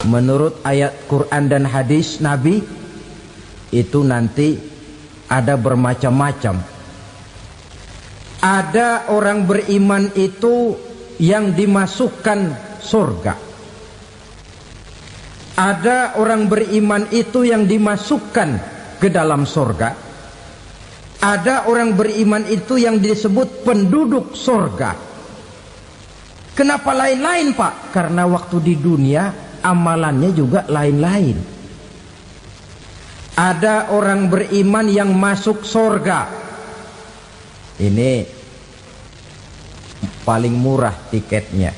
menurut ayat Quran dan hadis Nabi itu nanti ada bermacam-macam. Ada orang beriman itu yang dimasukkan surga. Ada orang beriman itu yang dimasukkan ke dalam surga. Ada orang beriman itu yang disebut penduduk surga. Kenapa lain-lain, Pak? Karena waktu di dunia amalannya juga lain-lain. Ada orang beriman yang masuk surga. Ini paling murah tiketnya.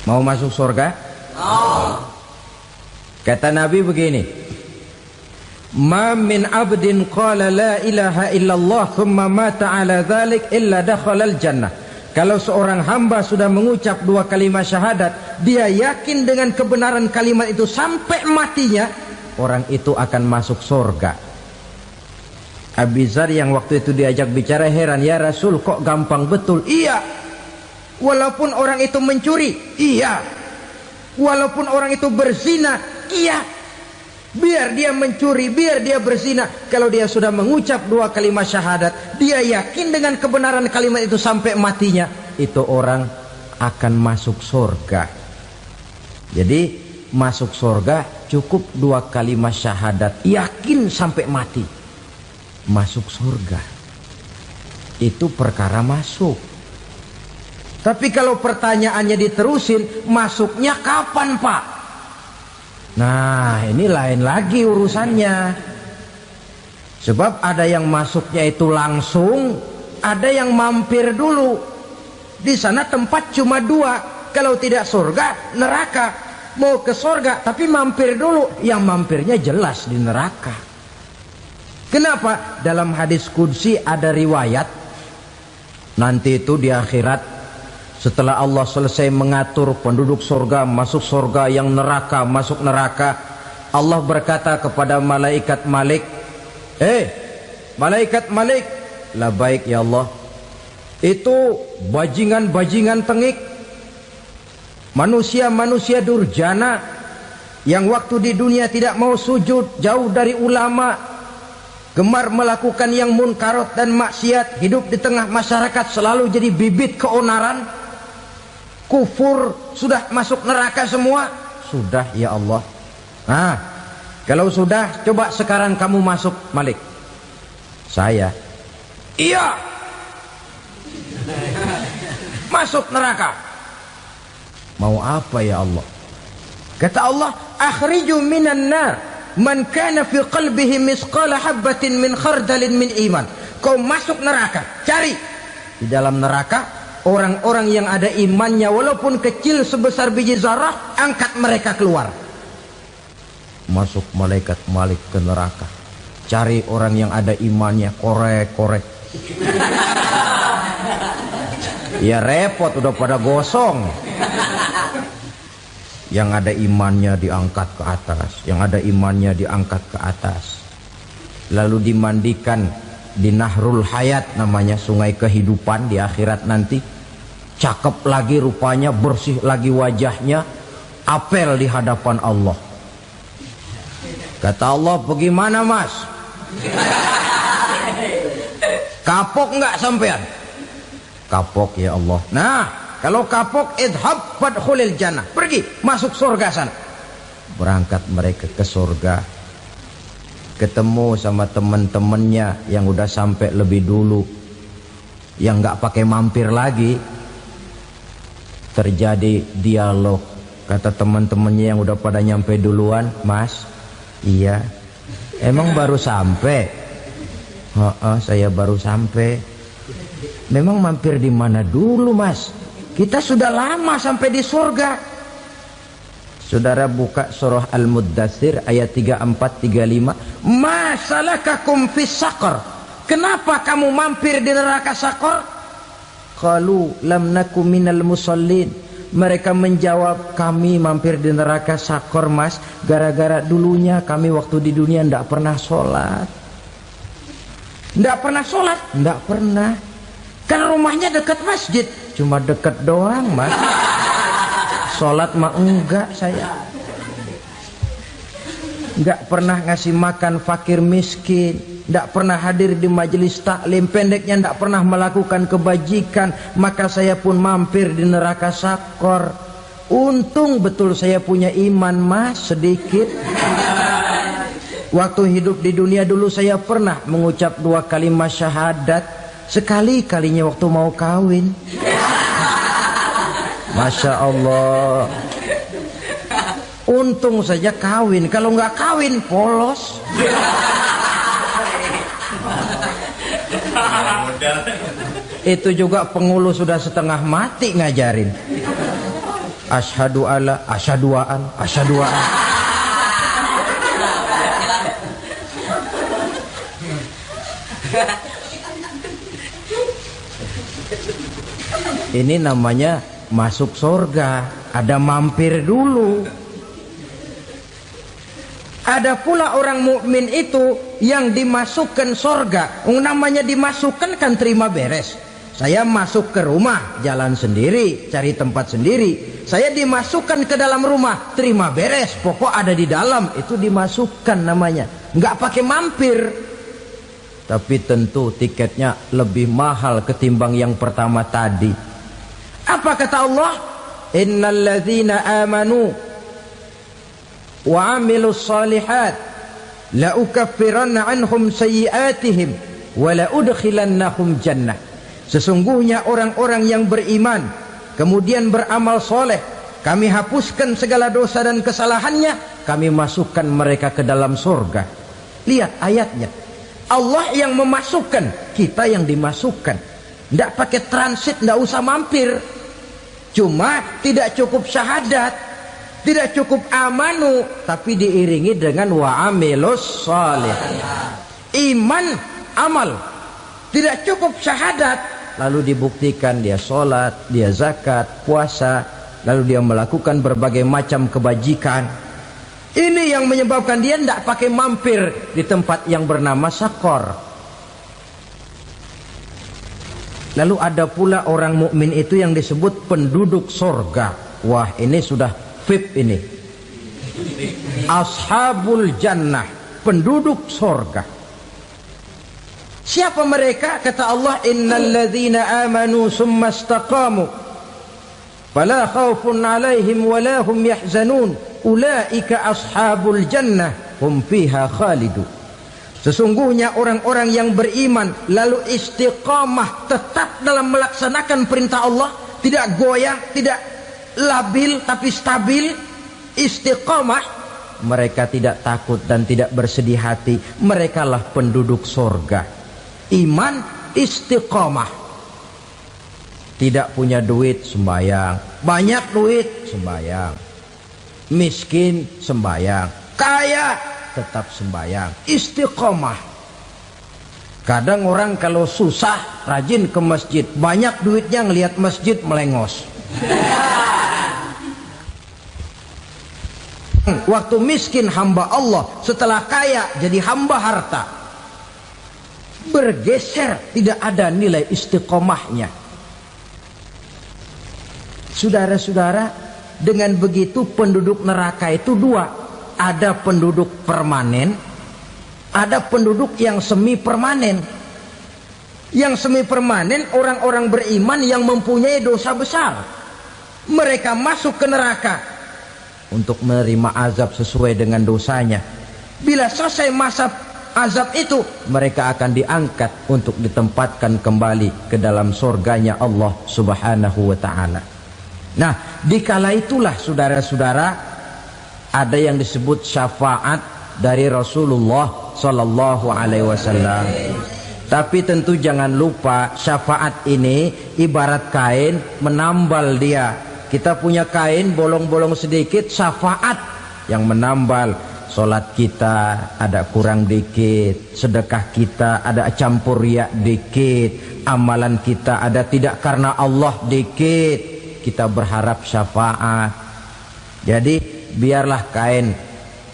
Mau masuk surga? Kata Nabi begini, ma min abdin qala la ilaha illallah thumma mata ala dhalik illa dakhalal jannah. Kalau seorang hamba sudah mengucap dua kalimat syahadat, dia yakin dengan kebenaran kalimat itu sampai matinya, orang itu akan masuk surga. Abi Dzar yang waktu itu diajak bicara heran, ya Rasul kok gampang betul? Iya. Walaupun orang itu mencuri, iya. Walaupun orang itu berzina, iya. Biar dia mencuri, biar dia berzina, kalau dia sudah mengucap dua kalimat syahadat, dia yakin dengan kebenaran kalimat itu sampai matinya, itu orang akan masuk surga. Jadi masuk surga cukup dua kalimat syahadat, yakin sampai mati, masuk surga. Itu perkara masuk. Tapi kalau pertanyaannya diterusin, masuknya kapan, Pak? Nah, ini lain lagi urusannya. Sebab ada yang masuknya itu langsung, ada yang mampir dulu. Di sana tempat cuma dua. Kalau tidak surga, neraka. Mau ke surga, tapi mampir dulu. Yang mampirnya jelas di neraka. Kenapa? Dalam hadis qudsi ada riwayat, nanti itu di akhirat, setelah Allah selesai mengatur penduduk surga masuk surga, yang neraka masuk neraka, Allah berkata kepada malaikat Malik, malaikat Malik, labaik ya Allah, itu bajingan-bajingan tengik, manusia-manusia durjana yang waktu di dunia tidak mau sujud, jauh dari ulama, gemar melakukan yang munkarat dan maksiat, hidup di tengah masyarakat selalu jadi bibit keonaran, kufur, sudah masuk neraka semua. Sudah ya Allah. Nah, kalau sudah, coba sekarang kamu masuk, Malik. Saya, iya, masuk neraka. Mau apa ya Allah? Kata Allah, akhriju minan nar man kana fi qalbihi misqala habbatin min khardalin min iman. Kau masuk neraka, cari di dalam neraka orang-orang yang ada imannya walaupun kecil sebesar biji zarah, angkat mereka keluar. Masuk malaikat Malik ke neraka, cari orang yang ada imannya, korek-korek. Ya repot, udah pada gosong. Yang ada imannya diangkat ke atas, yang ada imannya diangkat ke atas, lalu dimandikan di Nahrul Hayat, namanya sungai kehidupan di akhirat nanti. Cakep lagi rupanya, bersih lagi wajahnya, apel di hadapan Allah. Kata Allah, bagaimana mas? Kapok nggak sampean? Kapok ya Allah. Nah, kalau kapok, idhab fadkhulil jannah, pergi masuk surga sana. Berangkat mereka ke surga, ketemu sama teman-temannya yang udah sampai lebih dulu, yang nggak pakai mampir lagi. Terjadi dialog. Kata teman-temannya yang udah pada nyampe duluan, mas, iya, emang baru sampai? Saya baru sampai. Memang mampir di mana dulu mas? Kita sudah lama sampai di surga. Saudara buka surah Al-Muddatsir ayat 34-35. Ma salakakum fis saqar? Kenapa kamu mampir di neraka Saqar? Qalu lam naku minal musallin. Mereka menjawab, kami mampir di neraka Saqar mas, gara-gara dulunya kami waktu di dunia ndak pernah sholat. Ndak pernah sholat? Ndak pernah. Kan rumahnya dekat masjid. Cuma dekat doang mas. Sholat mah enggak saya. Enggak pernah ngasih makan fakir miskin, enggak pernah hadir di majelis taklim, pendeknya enggak pernah melakukan kebajikan, maka saya pun mampir di neraka sakor. Untung betul saya punya iman mas sedikit. Waktu hidup di dunia dulu saya pernah mengucap 2 kalimat syahadat, sekali-kalinya waktu mau kawin. Masya Allah. Untung saja kawin, kalau nggak kawin polos. Itu juga pengulu sudah setengah mati ngajarin. Asyhadu alla, asyaduaan, asyaduaan. Ini namanya masuk surga, ada mampir dulu. Ada pula orang mukmin itu yang dimasukkan surga. Namanya dimasukkan kan terima beres. Saya masuk ke rumah, jalan sendiri, cari tempat sendiri. Saya dimasukkan ke dalam rumah, terima beres. Pokok ada di dalam, itu dimasukkan namanya. Nggak pakai mampir. Tapi tentu tiketnya lebih mahal ketimbang yang pertama tadi. Apa kata Allah? Innal ladzina amanu wa amilus salihat la ukaffiranna anhum sayyi'atihim wa la udkhilannahum jannah. Sesungguhnya orang-orang yang beriman kemudian beramal soleh, kami hapuskan segala dosa dan kesalahannya, kami masukkan mereka ke dalam surga. Lihat ayatnya, Allah yang memasukkan, kita yang dimasukkan. Tidak pakai transit, tidak usah mampir. Cuma tidak cukup syahadat, tidak cukup amanu, tapi diiringi dengan wa'amilus salih. Iman, amal. Tidak cukup syahadat, lalu dibuktikan dia sholat, dia zakat, puasa, lalu dia melakukan berbagai macam kebajikan. Ini yang menyebabkan dia tidak pakai mampir di tempat yang bernama sakor. Lalu ada pula orang mukmin itu yang disebut penduduk sorga. Wah, ini sudah VIP ini. Ashabul jannah, penduduk sorga. Siapa mereka? Kata Allah, innal ladzina amanu summa istaqamu fala khaufun alaihim wala hum yahzanun ulaika ashabul jannah hum fiha khalidun. Sesungguhnya orang-orang yang beriman lalu istiqamah, tetap dalam melaksanakan perintah Allah, tidak goyah, tidak labil tapi stabil, istiqamah, mereka tidak takut dan tidak bersedih hati. Merekalah penduduk surga. Iman, istiqamah. Tidak punya duit, sembayang. Banyak duit, sembayang. Miskin, sembayang. Kaya, tetap sembayang. Istiqamah. Kadang orang kalau susah rajin ke masjid, banyak duitnya ngelihat masjid melengos. Waktu miskin hamba Allah, setelah kaya jadi hamba harta. Bergeser, tidak ada nilai istiqomahnya. Saudara-saudara, dengan begitu penduduk neraka itu dua. Ada penduduk permanen, ada penduduk yang semi permanen. Yang semi permanen orang-orang beriman yang mempunyai dosa besar. Mereka masuk ke neraka untuk menerima azab sesuai dengan dosanya. Bila selesai masa azab itu, mereka akan diangkat untuk ditempatkan kembali ke dalam surganya Allah Subhanahu wa ta'ala. Nah, dikala itulah saudara-saudara, ada yang disebut syafaat dari Rasulullah Sallallahu Alaihi Wasallam. Tapi tentu jangan lupa, syafaat ini ibarat kain menambal dia. Kita punya kain bolong-bolong sedikit, syafaat yang menambal. Solat kita ada kurang dikit, sedekah kita ada campur riak dikit, amalan kita ada tidak karena Allah dikit, kita berharap syafaat. Jadi biarlah kain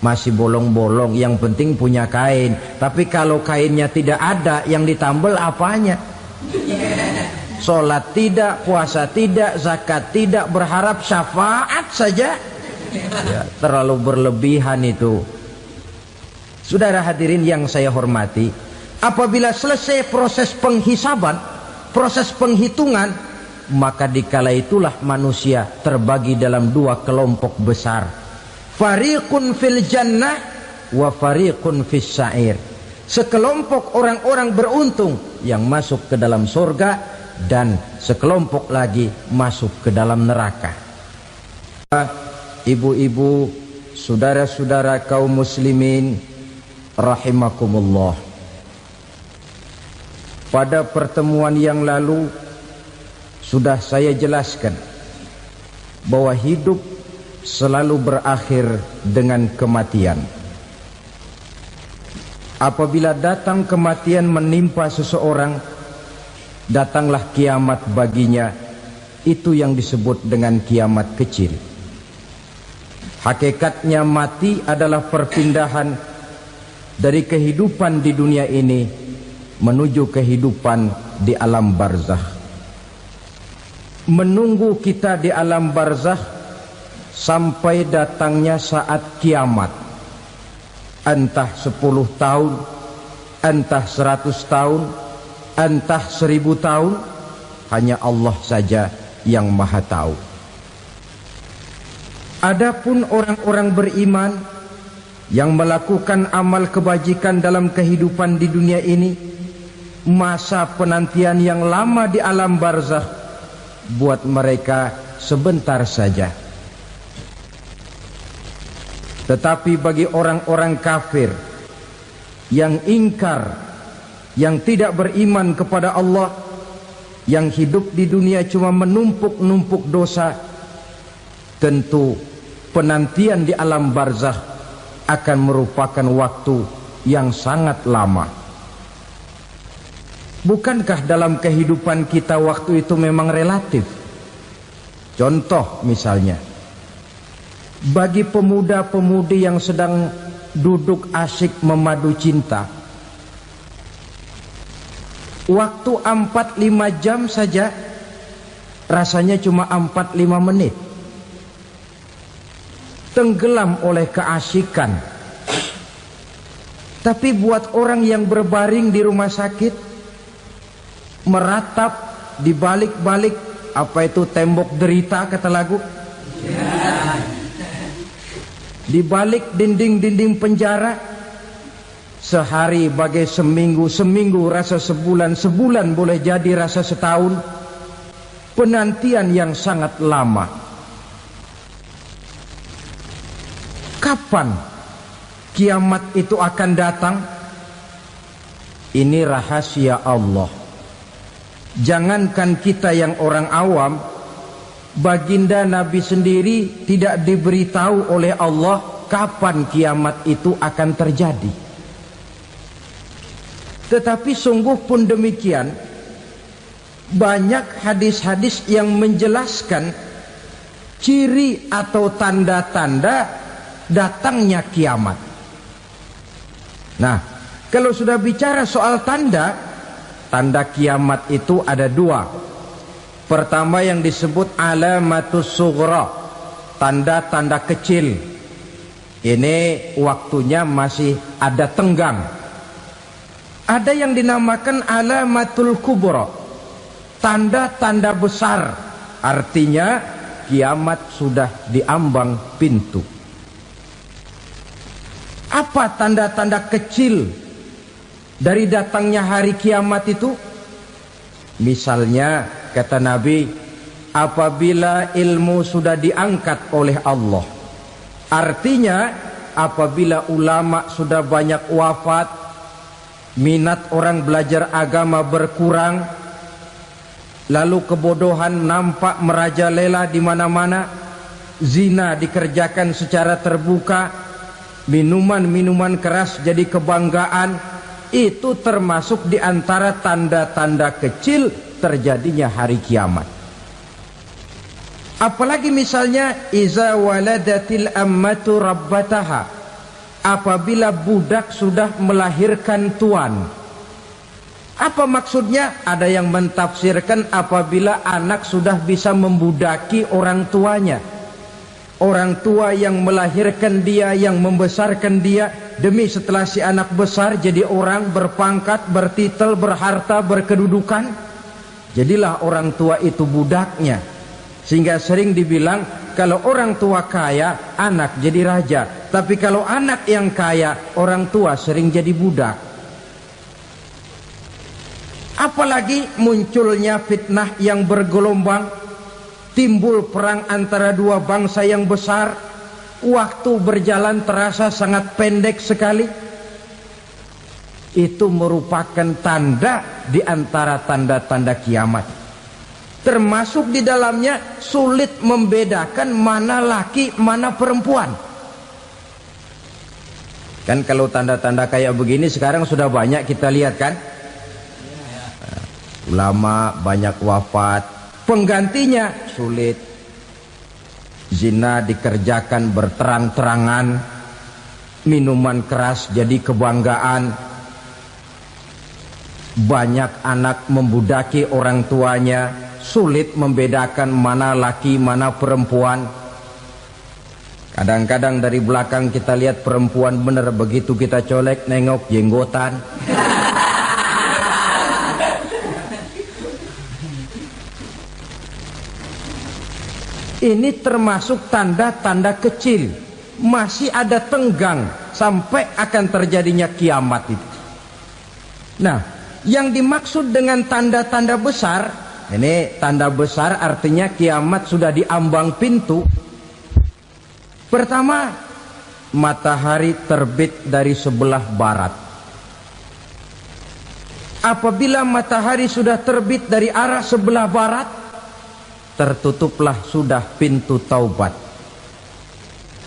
masih bolong-bolong, yang penting punya kain. Tapi kalau kainnya tidak ada, yang ditambal apanya? Sholat tidak, puasa tidak, zakat tidak, berharap syafaat saja. Ya, terlalu berlebihan itu. Saudara hadirin yang saya hormati, apabila selesai proses penghisaban, proses penghitungan, maka dikala itulah manusia terbagi dalam dua kelompok besar. Fariqun fil jannah wa fariqun fis sa'ir. Sekelompok orang-orang beruntung yang masuk ke dalam surga, dan sekelompok lagi masuk ke dalam neraka. Ibu-ibu, saudara-saudara kaum muslimin rahimakumullah. Pada pertemuan yang lalu sudah saya jelaskan bahwa hidup selalu berakhir dengan kematian. Apabila datang kematian menimpa seseorang, datanglah kiamat baginya. Itu yang disebut dengan kiamat kecil. Hakikatnya mati adalah perpindahan dari kehidupan di dunia ini menuju kehidupan di alam barzakh. Menunggu kita di alam barzakh sampai datangnya saat kiamat. Entah 10 tahun, entah 100 tahun, entah 1000 tahun, hanya Allah saja yang maha tahu. Adapun orang-orang beriman yang melakukan amal kebajikan dalam kehidupan di dunia ini, masa penantian yang lama di alam barzakh buat mereka sebentar saja. Tetapi bagi orang-orang kafir yang ingkar, yang tidak beriman kepada Allah, yang hidup di dunia cuma menumpuk-numpuk dosa, tentu penantian di alam barzakh akan merupakan waktu yang sangat lama. Bukankah dalam kehidupan kita waktu itu memang relatif? Contoh misalnya, bagi pemuda-pemudi yang sedang duduk asyik memadu cinta, waktu 4-5 jam saja rasanya cuma 4-5 menit. Tenggelam oleh keasikan. Tapi buat orang yang berbaring di rumah sakit, meratap di balik-balik apa itu tembok derita kata lagu, di balik dinding-dinding penjara, sehari bagai seminggu, seminggu rasa sebulan, sebulan boleh jadi rasa setahun. Penantian yang sangat lama. Kapan kiamat itu akan datang? Ini rahasia Allah. Jangankan kita yang orang awam, baginda Nabi sendiri tidak diberitahu oleh Allah kapan kiamat itu akan terjadi. Tetapi sungguh pun demikian, banyak hadis-hadis yang menjelaskan ciri atau tanda-tanda datangnya kiamat. Nah, kalau sudah bicara soal tanda, tanda kiamat itu ada dua. Pertama yang disebut alamatus sughra, tanda-tanda kecil. Ini waktunya masih ada tenggang. Ada yang dinamakan alamatul kubra, tanda-tanda besar. Artinya kiamat sudah diambang pintu. Apa tanda-tanda kecil dari datangnya hari kiamat itu? Misalnya kata Nabi, apabila ilmu sudah diangkat oleh Allah. Artinya apabila ulama sudah banyak wafat, minat orang belajar agama berkurang, lalu kebodohan nampak merajalela di mana-mana, zina dikerjakan secara terbuka, minuman-minuman keras jadi kebanggaan, itu termasuk di antara tanda-tanda kecil terjadinya hari kiamat. Apalagi misalnya iza waladatil ammatu rabbataha, apabila budak sudah melahirkan tuan. Apa maksudnya? Ada yang mentafsirkan apabila anak sudah bisa membudaki orang tuanya. Orang tua yang melahirkan dia, yang membesarkan dia, demi setelah si anak besar jadi orang berpangkat, bertitel, berharta, berkedudukan, jadilah orang tua itu budaknya. Sehingga sering dibilang kalau orang tua kaya, anak jadi raja. Tapi kalau anak yang kaya, orang tua sering jadi budak. Apalagi munculnya fitnah yang bergelombang, timbul perang antara dua bangsa yang besar, waktu berjalan terasa sangat pendek sekali. Itu merupakan tanda di antara tanda-tanda kiamat. Termasuk di dalamnya sulit membedakan mana laki, mana perempuan. Kan kalau tanda-tanda kayak begini sekarang sudah banyak kita lihat kan? Ulama banyak wafat, penggantinya sulit. Zina dikerjakan berterang-terangan, minuman keras jadi kebanggaan, banyak anak membudaki orang tuanya, sulit membedakan mana laki mana perempuan. Kadang-kadang dari belakang kita lihat perempuan bener, begitu kita colek nengok jenggotan. Ini termasuk tanda-tanda kecil. Masih ada tenggang sampai akan terjadinya kiamat itu. Nah, yang dimaksud dengan tanda-tanda besar, ini tanda besar artinya kiamat sudah di ambang pintu. Pertama, matahari terbit dari sebelah barat. Apabila matahari sudah terbit dari arah sebelah barat, tertutuplah sudah pintu taubat.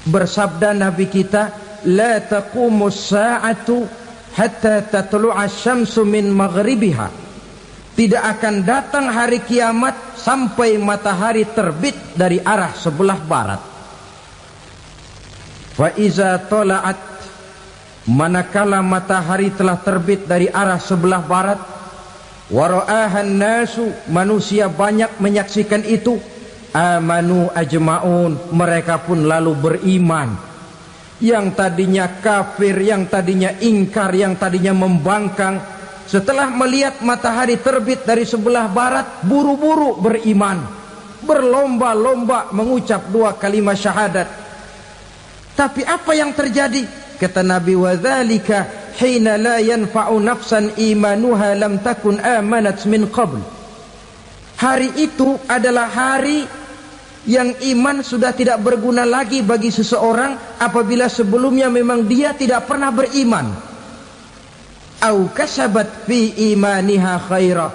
Bersabda Nabi kita, la taqumus sa'atu hatta tatlu'a syamsu min maghribiha. Tidak akan datang hari kiamat sampai matahari terbit dari arah sebelah barat. Fa iza tala'at, manakala matahari telah terbit dari arah sebelah barat, wara'ahan nasu, manusia banyak menyaksikan itu, amanu ajma'un, mereka pun lalu beriman. Yang tadinya kafir, yang tadinya ingkar, yang tadinya membangkang, setelah melihat matahari terbit dari sebelah barat, buru-buru beriman, berlomba-lomba mengucap dua kalimat syahadat. Tapi apa yang terjadi? Kata Nabi, wadzalika hina la yanfa'u nafsan imanuha lam takun amanat min qabl. Hari itu adalah hari yang iman sudah tidak berguna lagi bagi seseorang apabila sebelumnya memang dia tidak pernah beriman. Au kasabat fi imaniha khaira,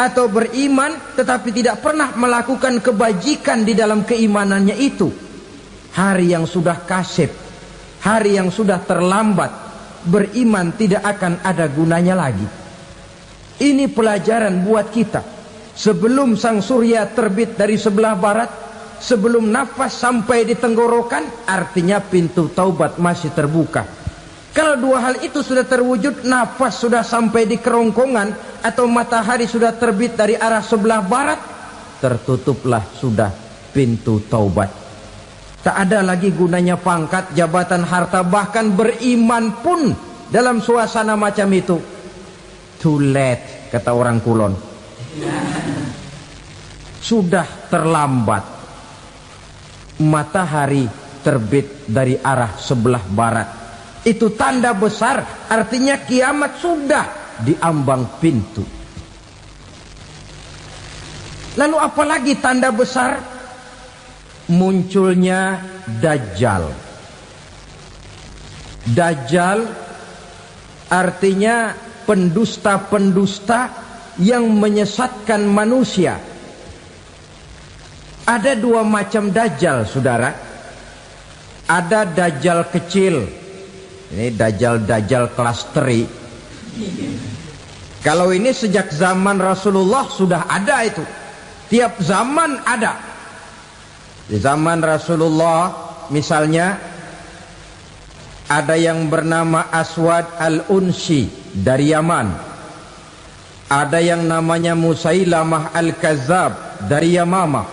atau beriman tetapi tidak pernah melakukan kebajikan di dalam keimanannya itu. Hari yang sudah kasib, hari yang sudah terlambat, beriman tidak akan ada gunanya lagi. Ini pelajaran buat kita. Sebelum sang surya terbit dari sebelah barat, sebelum nafas sampai di tenggorokan, artinya pintu taubat masih terbuka. Kalau dua hal itu sudah terwujud, nafas sudah sampai di kerongkongan atau matahari sudah terbit dari arah sebelah barat, tertutuplah sudah pintu taubat. Tak ada lagi gunanya pangkat, jabatan, harta, bahkan beriman pun dalam suasana macam itu too late, kata orang Kulon. Sudah terlambat. Matahari terbit dari arah sebelah barat, itu tanda besar, artinya kiamat sudah di ambang pintu. Lalu apalagi tanda besar? Munculnya Dajjal. Dajjal artinya pendusta-pendusta yang menyesatkan manusia. Ada dua macam Dajjal, saudara. Ada Dajjal kecil. Ini Dajjal kelas 3. Kalau ini sejak zaman Rasulullah sudah ada itu. Tiap zaman ada. Di zaman Rasulullah misalnya ada yang bernama Aswad al-Unsi dari Yaman. Ada yang namanya Musailamah Al-Kazzab dari Yamamah.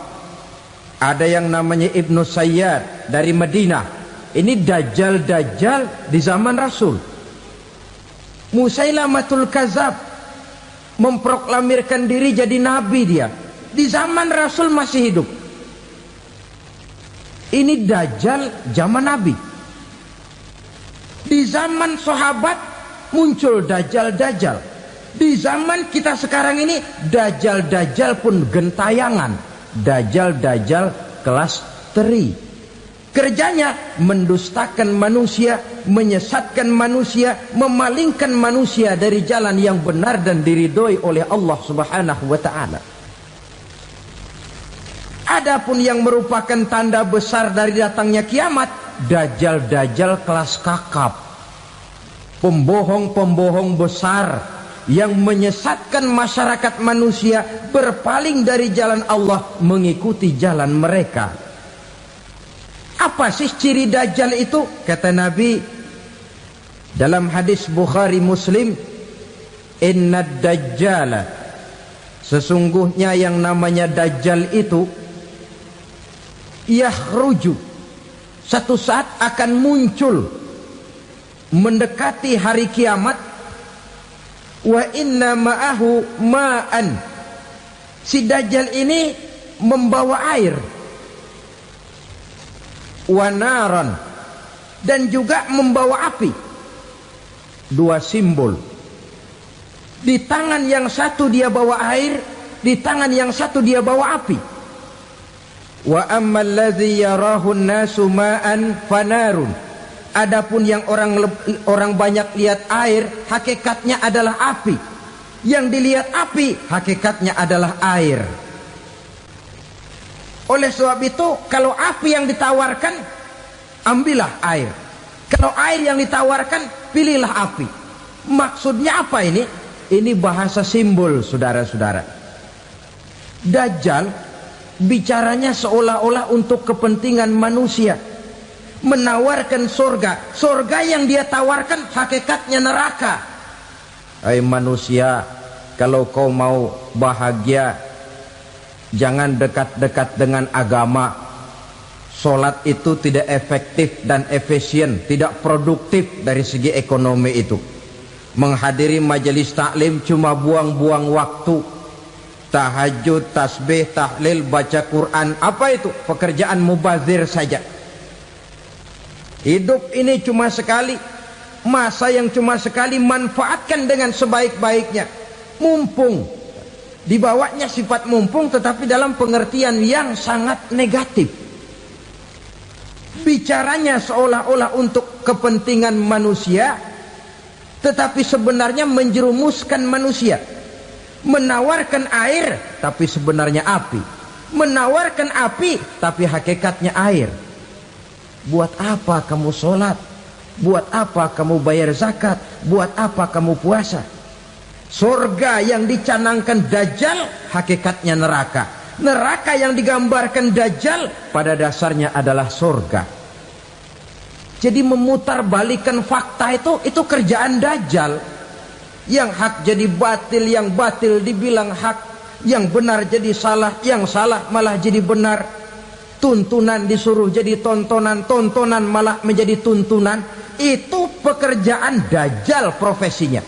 Ada yang namanya Ibnu Sayyad dari Madinah. Ini dajjal-dajjal di zaman Rasul. Musailamatul Kazzab memproklamirkan diri jadi nabi dia. Di zaman Rasul masih hidup. Ini dajjal zaman Nabi. Di zaman sahabat muncul dajjal-dajjal. Di zaman kita sekarang ini dajjal-dajjal pun gentayangan. Dajjal-dajjal kelas teri. Kerjanya mendustakan manusia, menyesatkan manusia, memalingkan manusia dari jalan yang benar dan diridhoi oleh Allah Subhanahu wa taala. Adapun yang merupakan tanda besar dari datangnya kiamat, dajjal-dajjal kelas kakap. Pembohong-pembohong besar yang menyesatkan masyarakat manusia berpaling dari jalan Allah mengikuti jalan mereka. Apa sih ciri dajjal itu? Kata Nabi dalam hadis Bukhari Muslim, innad dajjala, sesungguhnya yang namanya dajjal itu yakhruju, satu saat akan muncul mendekati hari kiamat. Wa inna ma'ahu ma'an, si dajjal ini membawa air. Wa naran, dan juga membawa api. Dua simbol. Di tangan yang satu dia bawa air, di tangan yang satu dia bawa api. Wa ammal ladzi yarahu an-nasu ma'an fanarun, adapun yang orang banyak lihat air, hakikatnya adalah api. Yang dilihat api, hakikatnya adalah air. Oleh sebab itu, kalau api yang ditawarkan, ambillah air. Kalau air yang ditawarkan, pilihlah api. Maksudnya apa ini? Ini bahasa simbol, saudara-saudara. Dajjal bicaranya seolah-olah untuk kepentingan manusia, menawarkan surga. Surga yang dia tawarkan hakikatnya neraka. Hai manusia, kalau kau mau bahagia, jangan dekat-dekat dengan agama. Solat itu tidak efektif dan efisien, tidak produktif dari segi ekonomi itu. Menghadiri majelis taklim cuma buang-buang waktu. Tahajud, tasbih, tahlil, baca Quran, apa itu? Pekerjaan mubazir saja. Hidup ini cuma sekali, masa yang cuma sekali, manfaatkan dengan sebaik-baiknya. Mumpung, dibawanya sifat mumpung, tetapi dalam pengertian yang sangat negatif. Bicaranya seolah-olah untuk kepentingan manusia, tetapi sebenarnya menjerumuskan manusia. Menawarkan air, tapi sebenarnya api. Menawarkan api, tapi hakikatnya air. Buat apa kamu sholat? Buat apa kamu bayar zakat? Buat apa kamu puasa? Surga yang dicanangkan Dajjal, hakikatnya neraka. Neraka yang digambarkan Dajjal, pada dasarnya adalah surga. Jadi memutarbalikkan fakta itu kerjaan Dajjal. Yang hak jadi batil, yang batil dibilang hak, yang benar jadi salah, yang salah malah jadi benar. Tuntunan disuruh jadi tontonan, tontonan malah menjadi tuntunan. Itu pekerjaan Dajjal profesinya.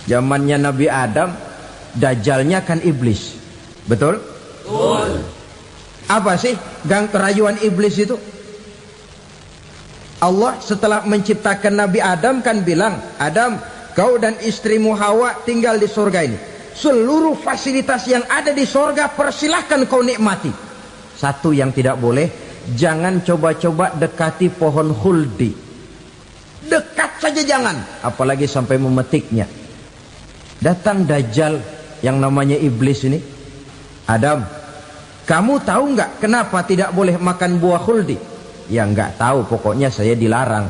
Zamannya Nabi Adam, Dajjalnya kan iblis. Betul? Betul. Apa sih gang kerayuan iblis itu? Allah setelah menciptakan Nabi Adam kan bilang, Adam, kau dan istrimu Hawa tinggal di surga ini. Seluruh fasilitas yang ada di surga persilahkan kau nikmati. Satu yang tidak boleh, jangan coba-coba dekati pohon khuldi. Dekat saja jangan, apalagi sampai memetiknya. Datang Dajjal yang namanya iblis ini. Adam, kamu tahu nggak kenapa tidak boleh makan buah khuldi? Ya nggak tahu, pokoknya saya dilarang.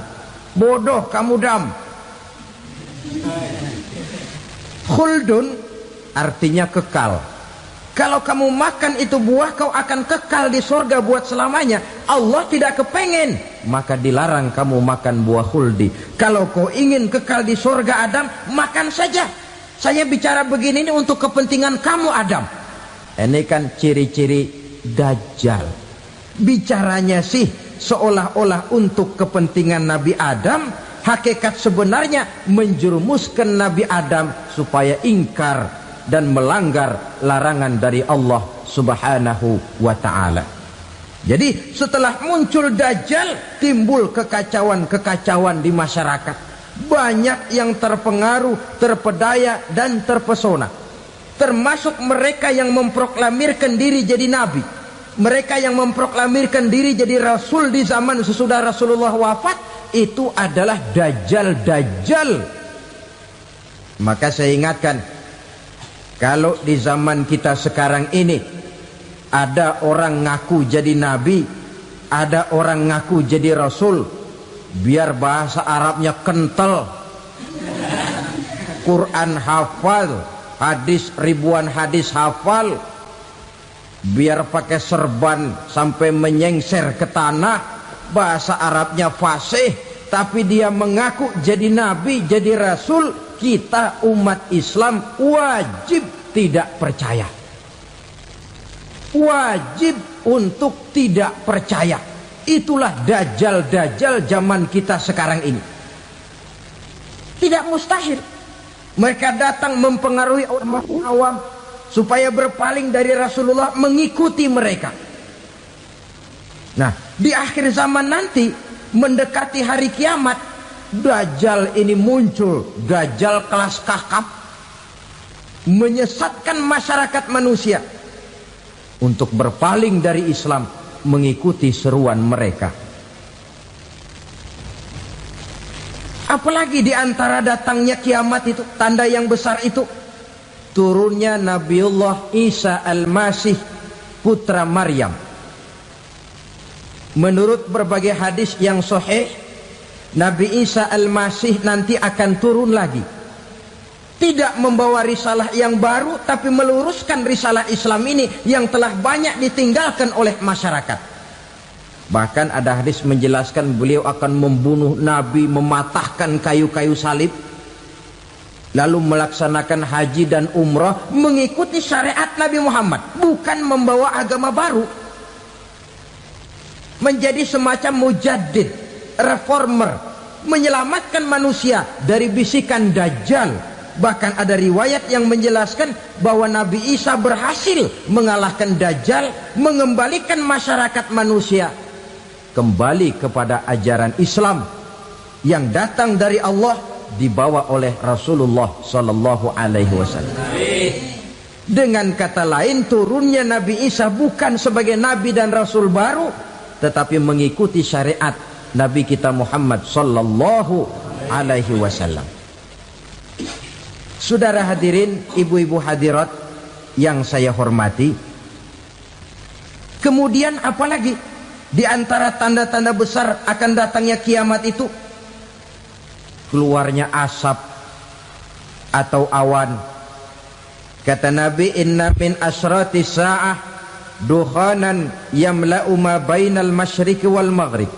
Bodoh kamu Dam. Khuldun artinya kekal. Kalau kamu makan itu buah, kau akan kekal di surga buat selamanya. Allah tidak kepengen, maka dilarang kamu makan buah khuldi. Kalau kau ingin kekal di surga Adam, makan saja. Saya bicara begini ini untuk kepentingan kamu Adam. Ini kan ciri-ciri Dajjal. Bicaranya sih seolah-olah untuk kepentingan Nabi Adam, hakikat sebenarnya menjerumuskan Nabi Adam supaya ingkar dan melanggar larangan dari Allah Subhanahu wa ta'ala. Jadi setelah muncul Dajjal, timbul kekacauan-kekacauan di masyarakat. Banyak yang terpengaruh, terpedaya dan terpesona. Termasuk mereka yang memproklamirkan diri jadi nabi. Mereka yang memproklamirkan diri jadi rasul di zaman sesudah Rasulullah wafat, itu adalah Dajjal-Dajjal. Maka saya ingatkan, kalau di zaman kita sekarang ini ada orang ngaku jadi nabi, ada orang ngaku jadi rasul, biar bahasa Arabnya kental, Quran hafal, hadis ribuan hadis hafal, biar pakai serban sampai menyengser ke tanah, bahasa Arabnya fasih, tapi dia mengaku jadi nabi, jadi rasul, kita umat Islam wajib tidak percaya. Wajib untuk tidak percaya. Itulah Dajjal-Dajjal zaman kita sekarang ini. Tidak mustahil mereka datang mempengaruhi orang awam supaya berpaling dari Rasulullah, mengikuti mereka. Nah, di akhir zaman nanti, mendekati hari kiamat, Dajjal ini muncul. Dajjal kelas kakap, menyesatkan masyarakat manusia untuk berpaling dari Islam, mengikuti seruan mereka. Apalagi di antara datangnya kiamat itu, tanda yang besar itu, turunnya Nabiullah Isa Al-Masih, putra Maryam. Menurut berbagai hadis yang sahih, Nabi Isa Al-Masih nanti akan turun lagi. Tidak membawa risalah yang baru, tapi meluruskan risalah Islam ini yang telah banyak ditinggalkan oleh masyarakat. Bahkan ada hadis menjelaskan beliau akan membunuh Nabi, mematahkan kayu-kayu salib, lalu melaksanakan haji dan umrah mengikuti syariat Nabi Muhammad, bukan membawa agama baru. Menjadi semacam mujaddid, reformer, menyelamatkan manusia dari bisikan Dajjal. Bahkan ada riwayat yang menjelaskan bahwa Nabi Isa berhasil mengalahkan Dajjal, mengembalikan masyarakat manusia kembali kepada ajaran Islam yang datang dari Allah, dibawa oleh Rasulullah Sallallahu Alaihi Wasallam. Dengan kata lain, turunnya Nabi Isa bukan sebagai Nabi dan Rasul baru, tetapi mengikuti syariat Nabi kita Muhammad Sallallahu Alaihi Wasallam. Saudara hadirin, ibu-ibu hadirat yang saya hormati, kemudian apalagi di antara tanda-tanda besar akan datangnya kiamat itu? Keluarnya asap atau awan. Kata Nabi, inna min asratis sa'ah dukhanan yamla'u ma bainal masyriqi wal maghrib.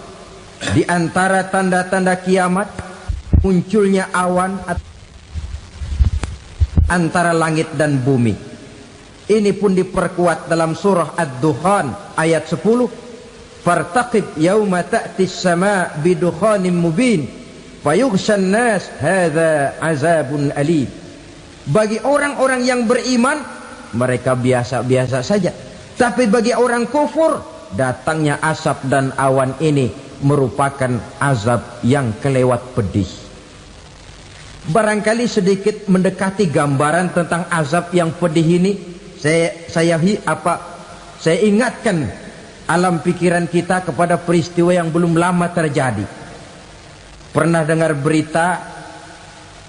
Di antara tanda-tanda kiamat, munculnya awan antara langit dan bumi. Ini pun diperkuat dalam surah Ad-Dukhan ayat 10. Fartaqib yauma ta'tis sama' bidukhanin mubin fayughshan nas hadza azabun alim. Bagi orang-orang yang beriman, mereka biasa-biasa saja. Tapi bagi orang kufur, datangnya asap dan awan ini merupakan azab yang kelewat pedih. Barangkali sedikit mendekati gambaran tentang azab yang pedih ini, saya ingatkan alam pikiran kita kepada peristiwa yang belum lama terjadi. Pernah dengar berita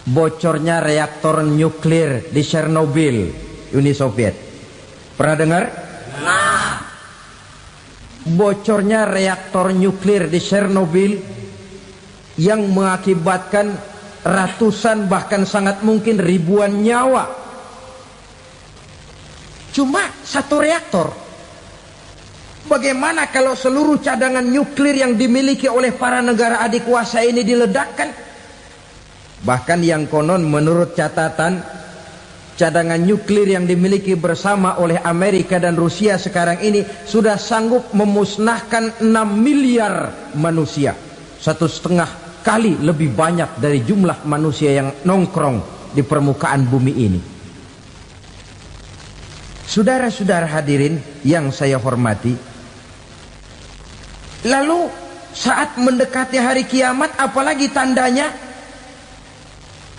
bocornya reaktor nuklir di Chernobyl, Uni Soviet? Pernah dengar? Nah, bocornya reaktor nuklir di Chernobyl yang mengakibatkan ratusan bahkan sangat mungkin ribuan nyawa. Cuma satu reaktor. Bagaimana kalau seluruh cadangan nuklir yang dimiliki oleh para negara adikuasa ini diledakkan? Bahkan yang konon menurut catatan cadangan nuklir yang dimiliki bersama oleh Amerika dan Rusia sekarang ini sudah sanggup memusnahkan 6 miliar manusia, 1,5 kali lebih banyak dari jumlah manusia yang nongkrong di permukaan bumi ini. Saudara-saudara hadirin yang saya hormati, lalu saat mendekati hari kiamat, apalagi tandanya?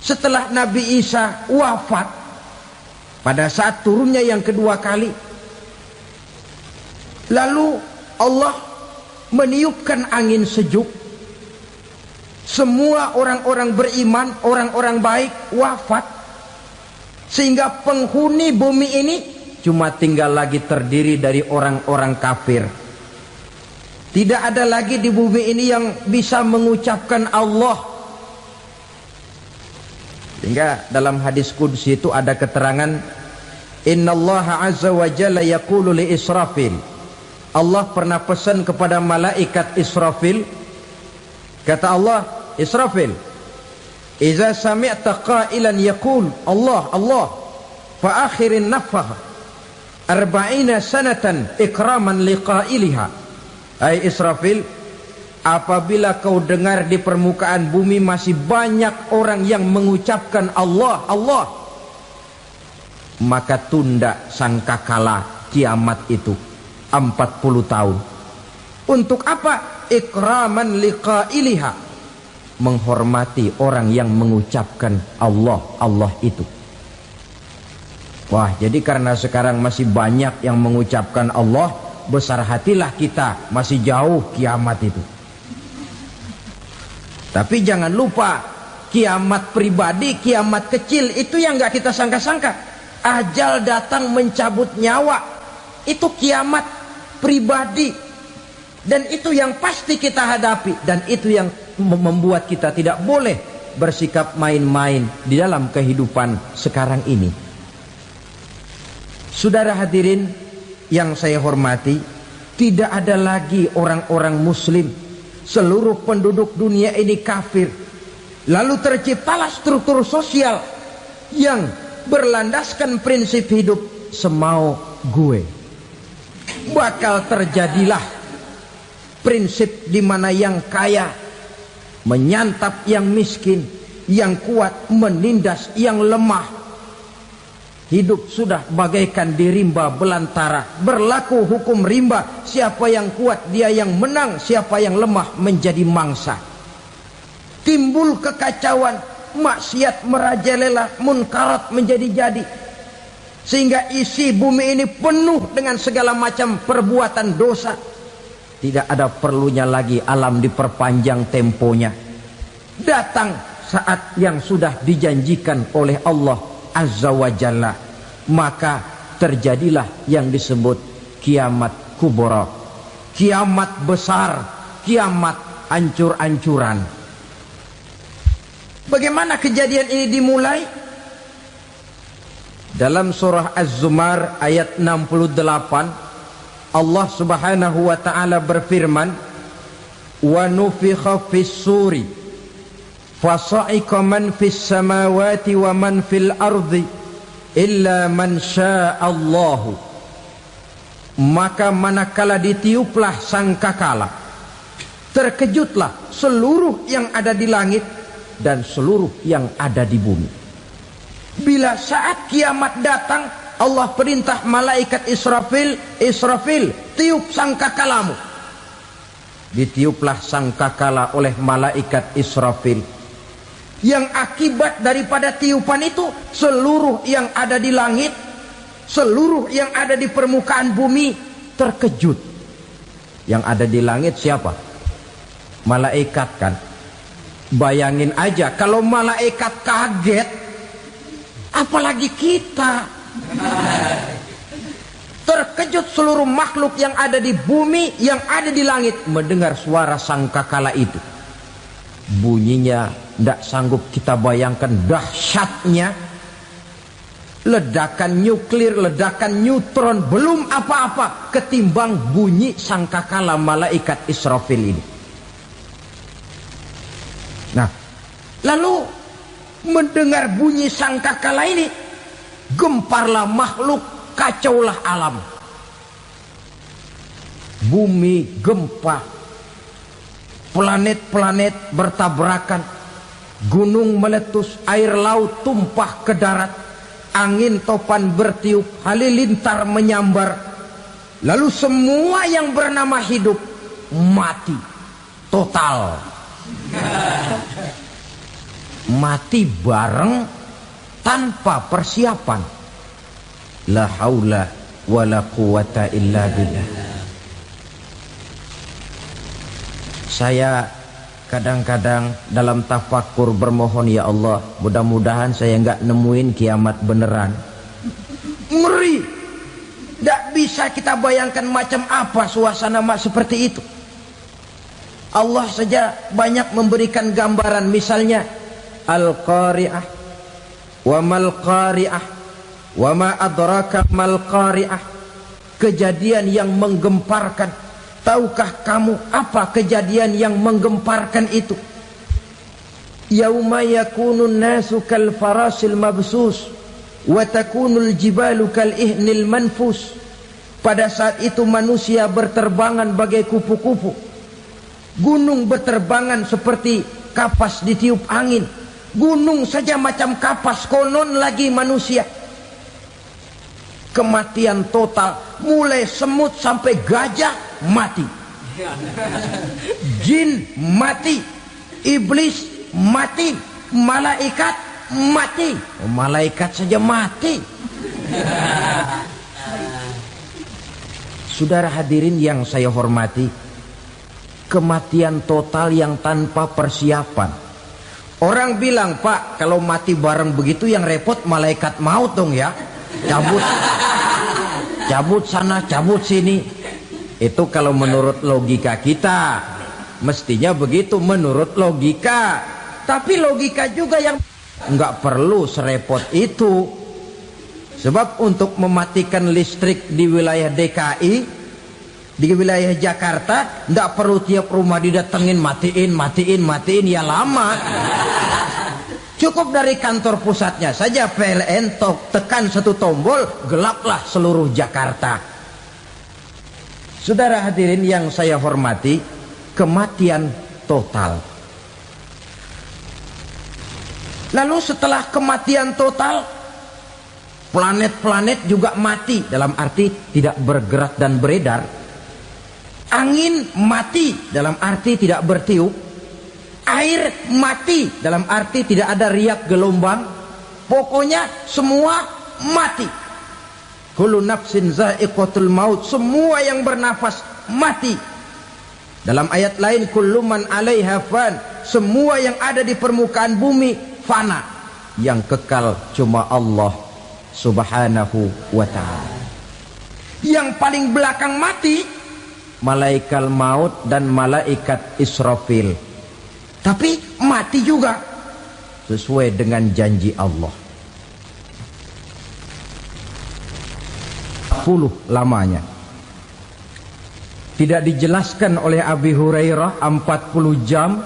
Setelah Nabi Isa wafat, pada saat turunnya yang kedua kali, lalu Allah meniupkan angin sejuk. Semua orang-orang beriman, orang-orang baik wafat, sehingga penghuni bumi ini cuma tinggal lagi terdiri dari orang-orang kafir. Tidak ada lagi di bumi ini yang bisa mengucapkan Allah. Sehingga dalam hadis qudsi itu ada keterangan, innallaha azza wa jalla yaqulu li Israfil. Allah pernah pesan kepada malaikat Israfil, kata Allah, Israfil, idza sami'ta qailan yaqul Allah Allah fa akhirin nafakh 40 sanatan ikraman liqailiha. Hai Israfil, apabila kau dengar di permukaan bumi masih banyak orang yang mengucapkan Allah Allah, maka tunda sangkakala kiamat itu 40 tahun. Untuk apa? Ikraman liqailiha, menghormati orang yang mengucapkan Allah Allah itu. Wah, jadi karena sekarang masih banyak yang mengucapkan Allah, besar hatilah kita, masih jauh kiamat itu. Tapi jangan lupa, kiamat pribadi, kiamat kecil itu yang nggak kita sangka-sangka. Ajal datang mencabut nyawa, itu kiamat pribadi, dan itu yang pasti kita hadapi, dan itu yang membuat kita tidak boleh bersikap main-main di dalam kehidupan sekarang ini. Saudara hadirin yang saya hormati, tidak ada lagi orang-orang muslim. Seluruh penduduk dunia ini kafir. Lalu terciptalah struktur sosial yang berlandaskan prinsip hidup semau gue. Bakal terjadilah prinsip di mana yang kaya menyantap yang miskin, yang kuat menindas yang lemah. Hidup sudah bagaikan di rimba belantara, berlaku hukum rimba. Siapa yang kuat dia yang menang, siapa yang lemah menjadi mangsa. Timbul kekacauan, maksiat merajalela, munkarat menjadi-jadi, sehingga isi bumi ini penuh dengan segala macam perbuatan dosa. Tidak ada perlunya lagi alam diperpanjang temponya. Datang saat yang sudah dijanjikan oleh Allah Azza wa Jalla, maka terjadilah yang disebut kiamat kubra, kiamat besar, kiamat ancur-ancuran. Bagaimana kejadian ini dimulai? Dalam surah Az-Zumar ayat 68, Allah Subhanahu wa taala berfirman, wa nufikha fis suri fasa'iqa man fis samawati wa man fil ardi illa man sya'allahu. Maka manakala ditiuplah sangkakala, terkejutlah seluruh yang ada di langit dan seluruh yang ada di bumi. Bila saat kiamat datang, Allah perintah malaikat Israfil, Israfil, tiup sangkakalamu. Ditiuplah sangkakala oleh malaikat Israfil. Yang akibat daripada tiupan itu, seluruh yang ada di langit, seluruh yang ada di permukaan bumi terkejut. Yang ada di langit siapa? Malaikat kan. Bayangin aja kalau malaikat kaget, apalagi kita. Terkejut seluruh makhluk yang ada di bumi, yang ada di langit mendengar suara sangkakala itu. Bunyinya tidak sanggup kita bayangkan dahsyatnya. Ledakan nuklir, ledakan neutron belum apa-apa ketimbang bunyi sangkakala malaikat Israfil ini. Nah, lalu mendengar bunyi sangkakala ini, gemparlah makhluk, kacaulah alam. Bumi gempa, planet-planet bertabrakan, gunung meletus, air laut tumpah ke darat, angin topan bertiup, halilintar menyambar. Lalu semua yang bernama hidup mati total. Mati bareng tanpa persiapan. La haula wala quwata illa billah. Saya kadang-kadang dalam tafakur bermohon, ya Allah, mudah-mudahan saya nggak nemuin kiamat beneran. Ngeri. Tidak bisa kita bayangkan macam apa suasana seperti itu. Allah saja banyak memberikan gambaran, misalnya Al-Qari'ah, wa mal qari'ah, wa ma adraka mal qari'ah. Kejadian yang menggemparkan. Tahukah kamu apa kejadian yang menggemparkan itu? Yauma yakunun nasu kal farasil mabsus wa takunul jibalu kal ihnil manfus. Pada saat itu manusia berterbangan bagai kupu-kupu. Gunung berterbangan seperti kapas ditiup angin. Gunung saja macam kapas, konon lagi manusia. Kematian total, mulai semut sampai gajah mati, jin mati, iblis mati, malaikat mati. Oh, malaikat saja mati. Saudara hadirin yang saya hormati, kematian total yang tanpa persiapan. Orang bilang, Pak, kalau mati bareng begitu yang repot malaikat maut dong ya. Cabut sana, cabut sini. Itu kalau menurut logika kita, mestinya begitu menurut logika. Tapi logika juga yang nggak perlu serepot itu. Sebab untuk mematikan listrik di wilayah DKI, di wilayah Jakarta, nggak perlu tiap rumah didatengin matiin, ya lama. Cukup dari kantor pusatnya saja PLN tekan satu tombol, gelaplah seluruh Jakarta. Saudara hadirin yang saya hormati, kematian total. Lalu setelah kematian total, planet-planet juga mati, dalam arti tidak bergerak dan beredar. Angin mati, dalam arti tidak bertiup. Air mati, dalam arti tidak ada riak gelombang. Pokoknya semua mati. Kullu nafsin za'iqatul maut, semua yang bernafas mati. Dalam ayat lain, kullu man 'alaiha fan, semua yang ada di permukaan bumi fana. Yang kekal cuma Allah Subhanahu wa ta'ala. Yang paling belakang mati malaikat maut dan malaikat Israfil. Tapi mati juga sesuai dengan janji Allah. 10 lamanya. Tidak dijelaskan oleh Abi Hurairah 40 jam,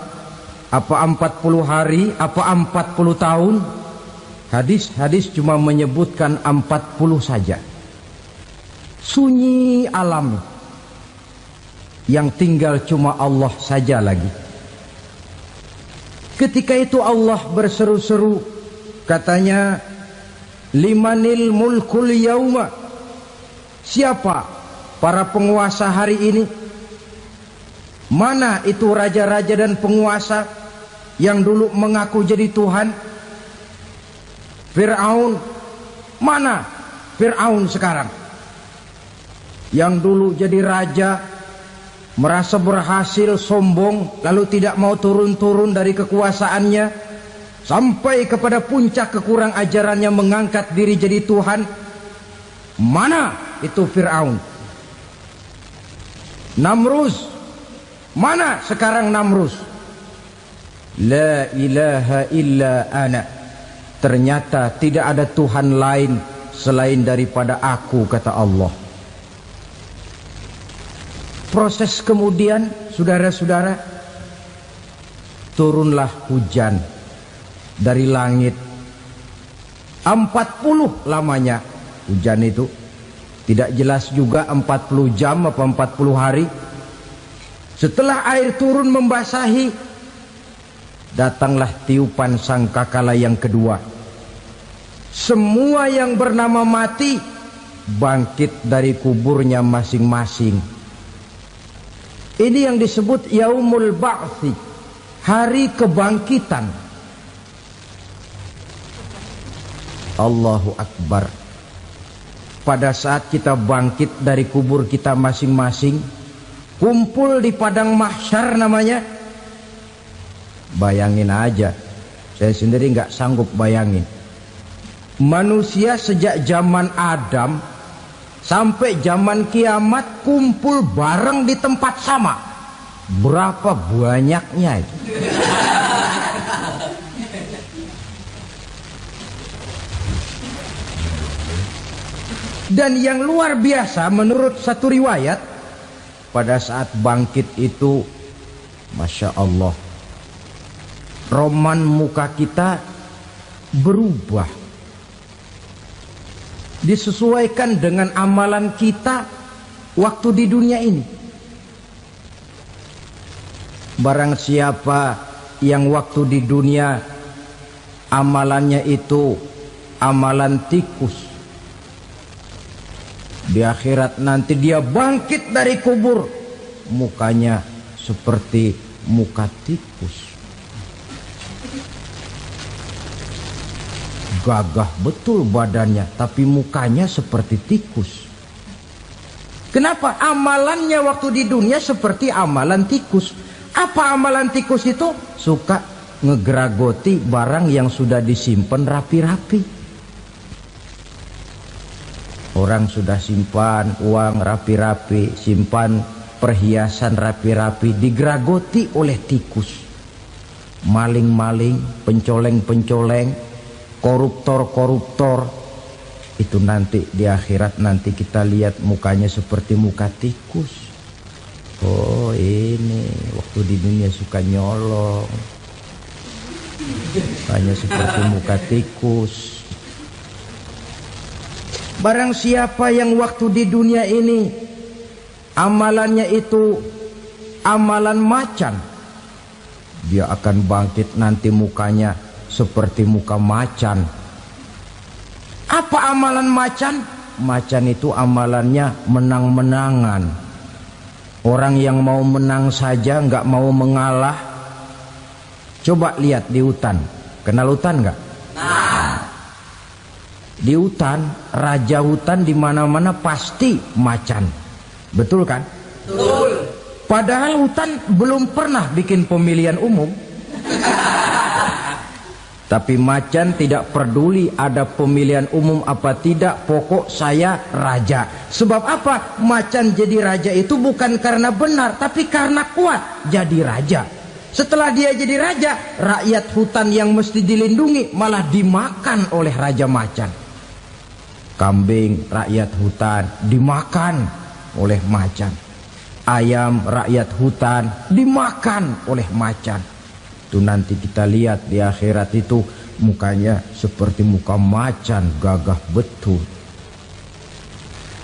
apa 40 hari, apa 40 tahun. Hadis-hadis cuma menyebutkan 40 saja. Sunyi alam. Yang tinggal cuma Allah saja lagi. Ketika itu Allah berseru-seru, katanya, limanil mulkul yauma. Siapa para penguasa hari ini? Mana itu raja-raja dan penguasa yang dulu mengaku jadi Tuhan? Fir'aun. Mana Fir'aun sekarang? Yang dulu jadi raja, merasa berhasil, sombong, lalu tidak mau turun-turun dari kekuasaannya, sampai kepada puncak kekurang ajarannya mengangkat diri jadi Tuhan. Mana itu Fir'aun? Namrus. Mana sekarang Namrus? La ilaha illa ana. Ternyata tidak ada Tuhan lain selain daripada aku, kata Allah. Proses kemudian, saudara-saudara, turunlah hujan dari langit. 40 lamanya hujan itu. Tidak jelas juga 40 jam apa 40 hari. Setelah air turun membasahi, datanglah tiupan sangkakala yang kedua. Semua yang bernama mati bangkit dari kuburnya masing-masing. Ini yang disebut Yaumul Ba'thi, hari kebangkitan. Allahu Akbar. Pada saat kita bangkit dari kubur kita masing-masing, kumpul di padang mahsyar namanya. Bayangin aja, saya sendiri nggak sanggup bayangin. Manusia sejak zaman Adam sampai zaman kiamat kumpul bareng di tempat sama. Berapa banyaknya itu? Dan yang luar biasa menurut satu riwayat, pada saat bangkit itu, Masya Allah, roman muka kita berubah, disesuaikan dengan amalan kita waktu di dunia ini. Barang siapa yang waktu di dunia amalannya itu amalan tikus, di akhirat nanti dia bangkit dari kubur, mukanya seperti muka tikus. Gagah betul badannya, tapi mukanya seperti tikus. Kenapa? Amalannya waktu di dunia seperti amalan tikus. Apa amalan tikus itu? Suka ngegeragoti barang yang sudah disimpan rapi-rapi. Orang sudah simpan uang rapi-rapi, simpan perhiasan rapi-rapi, digeragoti oleh tikus. Maling-maling, pencoleng-pencoleng, koruptor-koruptor. Itu nanti di akhirat nanti kita lihat mukanya seperti muka tikus. Oh ini waktu di dunia suka nyolong, mukanya seperti muka tikus. Barang siapa yang waktu di dunia ini amalannya itu amalan macan, dia akan bangkit nanti mukanya seperti muka macan. Apa amalan macan? Macan itu amalannya menang-menangan. Orang yang mau menang saja nggak mau mengalah. Coba lihat di hutan, kenal hutan nggak? Di hutan, raja hutan di mana-mana pasti macan. Betul kan? Betul. Padahal hutan belum pernah bikin pemilihan umum. Tapi macan tidak peduli ada pemilihan umum apa tidak, pokok saya raja. Sebab apa? Macan jadi raja itu bukan karena benar, tapi karena kuat jadi raja. Setelah dia jadi raja, rakyat hutan yang mesti dilindungi malah dimakan oleh raja macan. Kambing rakyat hutan dimakan oleh macan. Ayam rakyat hutan dimakan oleh macan. Itu nanti kita lihat di akhirat itu mukanya seperti muka macan, gagah betul.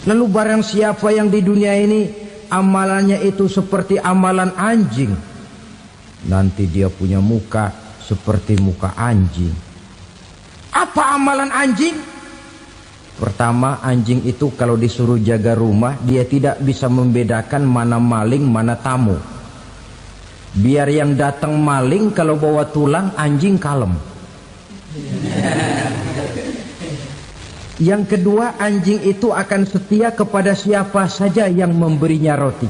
Lalu barang siapa yang di dunia ini amalannya itu seperti amalan anjing, nanti dia punya muka seperti muka anjing. Apa amalan anjing? Pertama, anjing itu kalau disuruh jaga rumah, dia tidak bisa membedakan mana maling, mana tamu. Biar yang datang maling, kalau bawa tulang, anjing kalem. Yang kedua, anjing itu akan setia kepada siapa saja yang memberinya roti.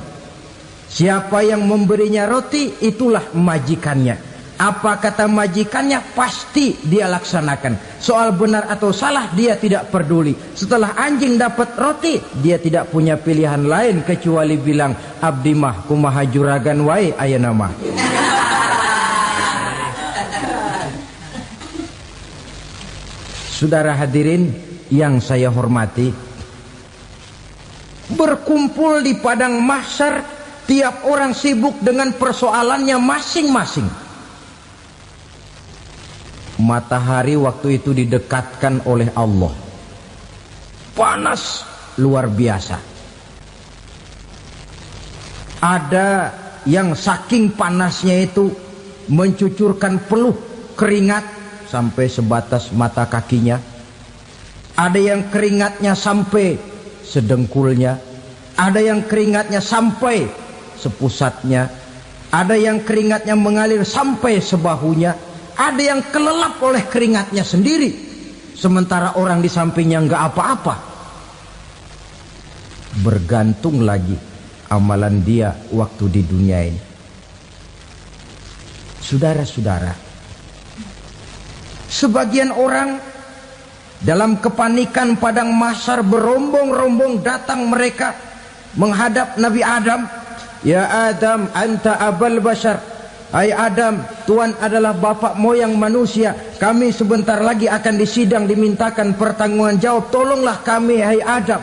Siapa yang memberinya roti, itulah majikannya. Apa kata majikannya pasti dia laksanakan. Soal benar atau salah dia tidak peduli. Setelah anjing dapat roti, dia tidak punya pilihan lain kecuali bilang, abdi mah kumaha juragan wae ayeuna mah. Saudara hadirin yang saya hormati, berkumpul di padang mahsyar, tiap orang sibuk dengan persoalannya masing-masing. Matahari waktu itu didekatkan oleh Allah. Panas luar biasa. Ada yang saking panasnya itu mencucurkan peluh keringat sampai sebatas mata kakinya. Ada yang keringatnya sampai sedengkulnya. Ada yang keringatnya sampai sepusatnya. Ada yang keringatnya mengalir sampai sebahunya. Ada yang kelelap oleh keringatnya sendiri, sementara orang di sampingnya nggak apa-apa. Bergantung lagi amalan dia waktu di dunia ini. Saudara-saudara, sebagian orang dalam kepanikan padang mahsyar berombong-rombong datang mereka menghadap Nabi Adam. Ya Adam, anta abal bashar. Hai Adam, Tuhan adalah bapak moyang manusia. Kami sebentar lagi akan disidang, dimintakan pertanggungan jawab. Tolonglah kami, hai Adam.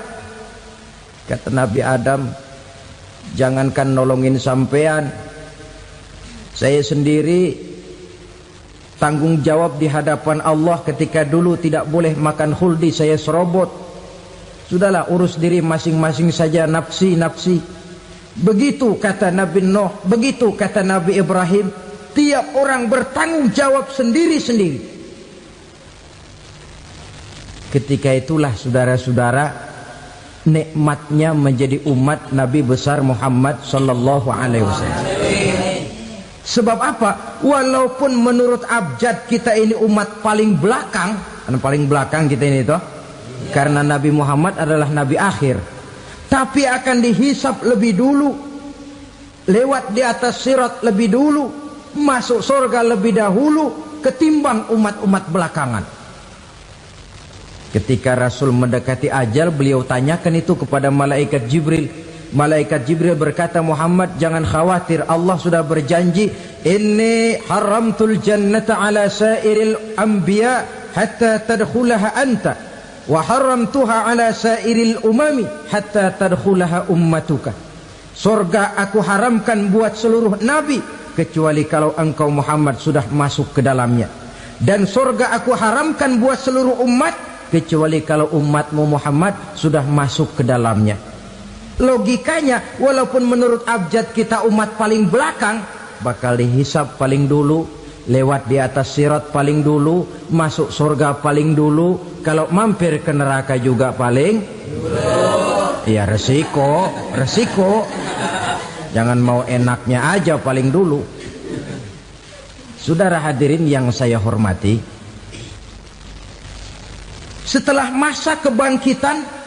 Kata Nabi Adam, jangankan nolongin sampean, saya sendiri tanggung jawab di hadapan Allah ketika dulu tidak boleh makan khuldi, saya serobot. Sudahlah, urus diri masing-masing saja, nafsi. Begitu kata Nabi Nuh, begitu kata Nabi Ibrahim. Tiap orang bertanggung jawab sendiri-sendiri. Ketika itulah saudara-saudara, nikmatnya menjadi umat Nabi besar Muhammad sallallahu alaihi wasallam. Sebab apa? Walaupun menurut abjad kita ini umat paling belakang, paling belakang kita ini toh, karena Nabi Muhammad adalah Nabi akhir. Tapi akan dihisap lebih dulu, lewat di atas sirat lebih dulu, masuk surga lebih dahulu ketimbang umat-umat belakangan. Ketika Rasul mendekati ajal, beliau tanyakan itu kepada malaikat Jibril. Malaikat Jibril berkata, Muhammad jangan khawatir, Allah sudah berjanji, inni haramtul jannata ala sairil anbiya hatta tadkhulaha anta, wa haramtuha ala sairil umami hatta tadkhulaha ummatuka. Surga aku haramkan buat seluruh nabi kecuali kalau engkau Muhammad sudah masuk ke dalamnya, dan surga aku haramkan buat seluruh umat kecuali kalau umatmu Muhammad sudah masuk ke dalamnya. Logikanya, walaupun menurut abjad kita umat paling belakang, bakal dihisap paling dulu, lewat di atas sirat paling dulu, masuk surga paling dulu, kalau mampir ke neraka juga paling dulu. Ya resiko. Jangan mau enaknya aja paling dulu. Saudara hadirin yang saya hormati, setelah masa kebangkitan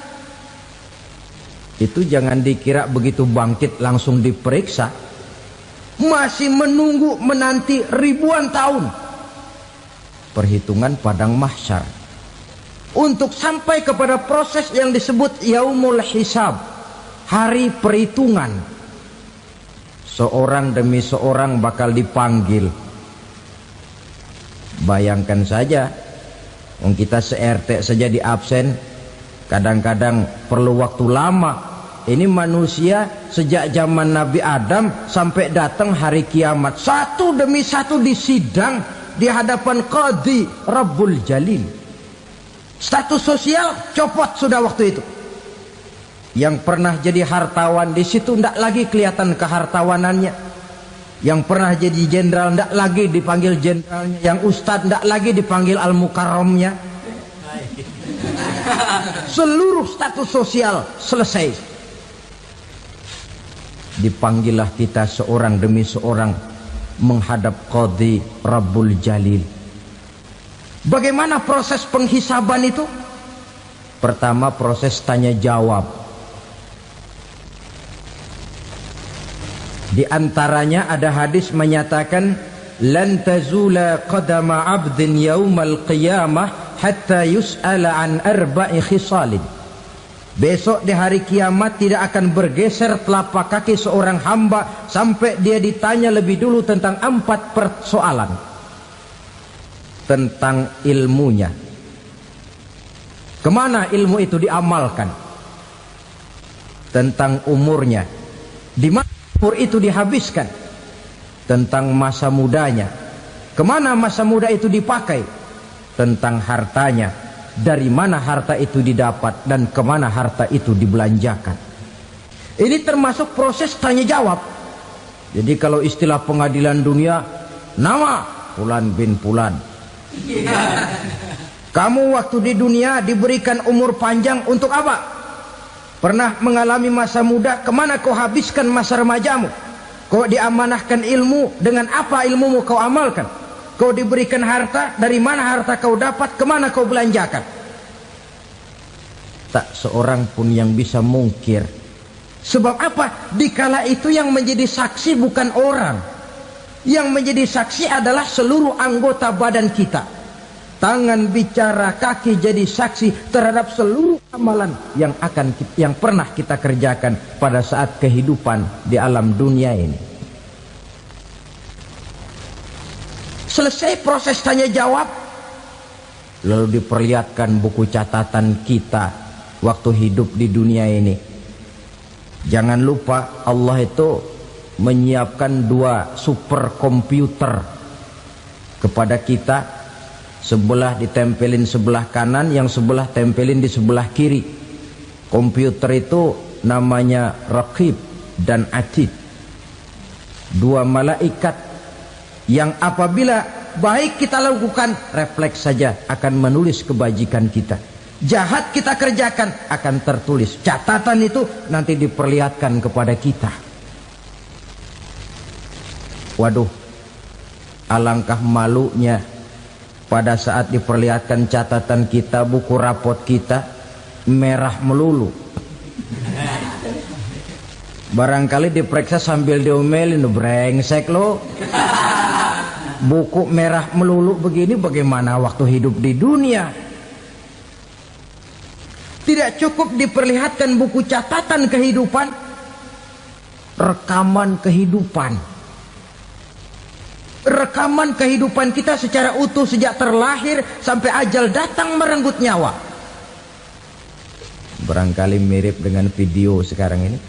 itu jangan dikira begitu bangkit langsung diperiksa. Masih menunggu menanti ribuan tahun perhitungan padang mahsyar untuk sampai kepada proses yang disebut yaumul hisab, hari perhitungan. Seorang demi seorang bakal dipanggil. Bayangkan saja, kita se-RT saja di absen, kadang-kadang perlu waktu lama. Ini manusia sejak zaman Nabi Adam sampai datang hari kiamat, satu demi satu disidang di hadapan Qadhi Rabbul Jalil. Status sosial copot sudah waktu itu. Yang pernah jadi hartawan di situ tidak lagi kelihatan kehartawanannya. Yang pernah jadi jenderal tidak lagi dipanggil jenderalnya. Yang ustadz tidak lagi dipanggil al-mukarramnya. Seluruh status sosial selesai. Dipanggillah kita seorang demi seorang menghadap Qadhi Rabbul Jalil. Bagaimana proses penghisaban itu? Pertama, proses tanya jawab. Di antaranya ada hadis menyatakan, lan tazula qadama 'abdin yaumal qiyamah hatta yus'ala an arba'i khisalin. Besok di hari kiamat tidak akan bergeser telapak kaki seorang hamba sampai dia ditanya lebih dulu tentang 4 persoalan. Tentang ilmunya, kemana ilmu itu diamalkan. Tentang umurnya, di mana umur itu dihabiskan. Tentang masa mudanya, kemana masa muda itu dipakai. tentang hartanya, dari mana harta itu didapat dan kemana harta itu dibelanjakan. Ini termasuk proses tanya jawab. Jadi kalau istilah pengadilan dunia, nama Fulan bin Fulan. Kamu waktu di dunia diberikan umur panjang untuk apa? Pernah mengalami masa muda, kemana kau habiskan masa remajamu? Kau diamanahkan ilmu, dengan apa ilmumu kau amalkan? Kau diberikan harta, dari mana harta kau dapat, kemana kau belanjakan? Tak seorang pun yang bisa mungkir. Sebab apa? Dikala itu yang menjadi saksi bukan orang. Yang menjadi saksi adalah seluruh anggota badan kita. Tangan bicara, kaki jadi saksi terhadap seluruh amalan yang pernah kita kerjakan pada saat kehidupan di alam dunia ini. Selesai proses tanya jawab, lalu diperlihatkan buku catatan kita waktu hidup di dunia ini. Jangan lupa Allah itu menyiapkan 2 superkomputer kepada kita. Sebelah ditempelin sebelah kanan, yang sebelah tempelin di sebelah kiri. Komputer itu namanya Raqib dan Atid. 2 malaikat yang apabila baik kita lakukan, refleks saja akan menulis kebajikan kita. Jahat kita kerjakan, akan tertulis. Catatan itu nanti diperlihatkan kepada kita. Waduh, alangkah malunya pada saat diperlihatkan catatan kita, buku rapot kita merah melulu. Barangkali diperiksa sambil diomelin, brengsek lo. Buku merah melulu begini, bagaimana waktu hidup di dunia? Tidak cukup diperlihatkan buku catatan kehidupan, rekaman kehidupan. Rekaman kehidupan kita secara utuh sejak terlahir sampai ajal datang merenggut nyawa. Barangkali mirip dengan video sekarang ini,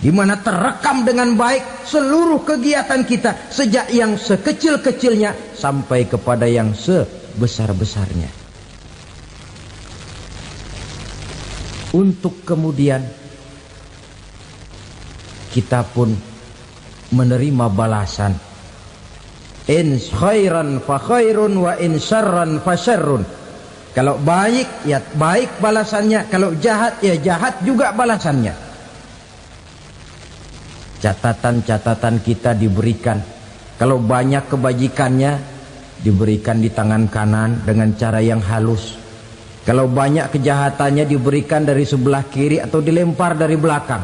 di mana terekam dengan baik seluruh kegiatan kita sejak yang sekecil-kecilnya sampai kepada yang sebesar-besarnya. Untuk kemudian kita pun menerima balasan. In khairan fa khairun wa in syarran fa syarrun. Kalau baik ya baik balasannya, kalau jahat ya jahat juga balasannya. Catatan-catatan kita diberikan. Kalau banyak kebajikannya diberikan di tangan kanan dengan cara yang halus. Kalau banyak kejahatannya diberikan dari sebelah kiri atau dilempar dari belakang.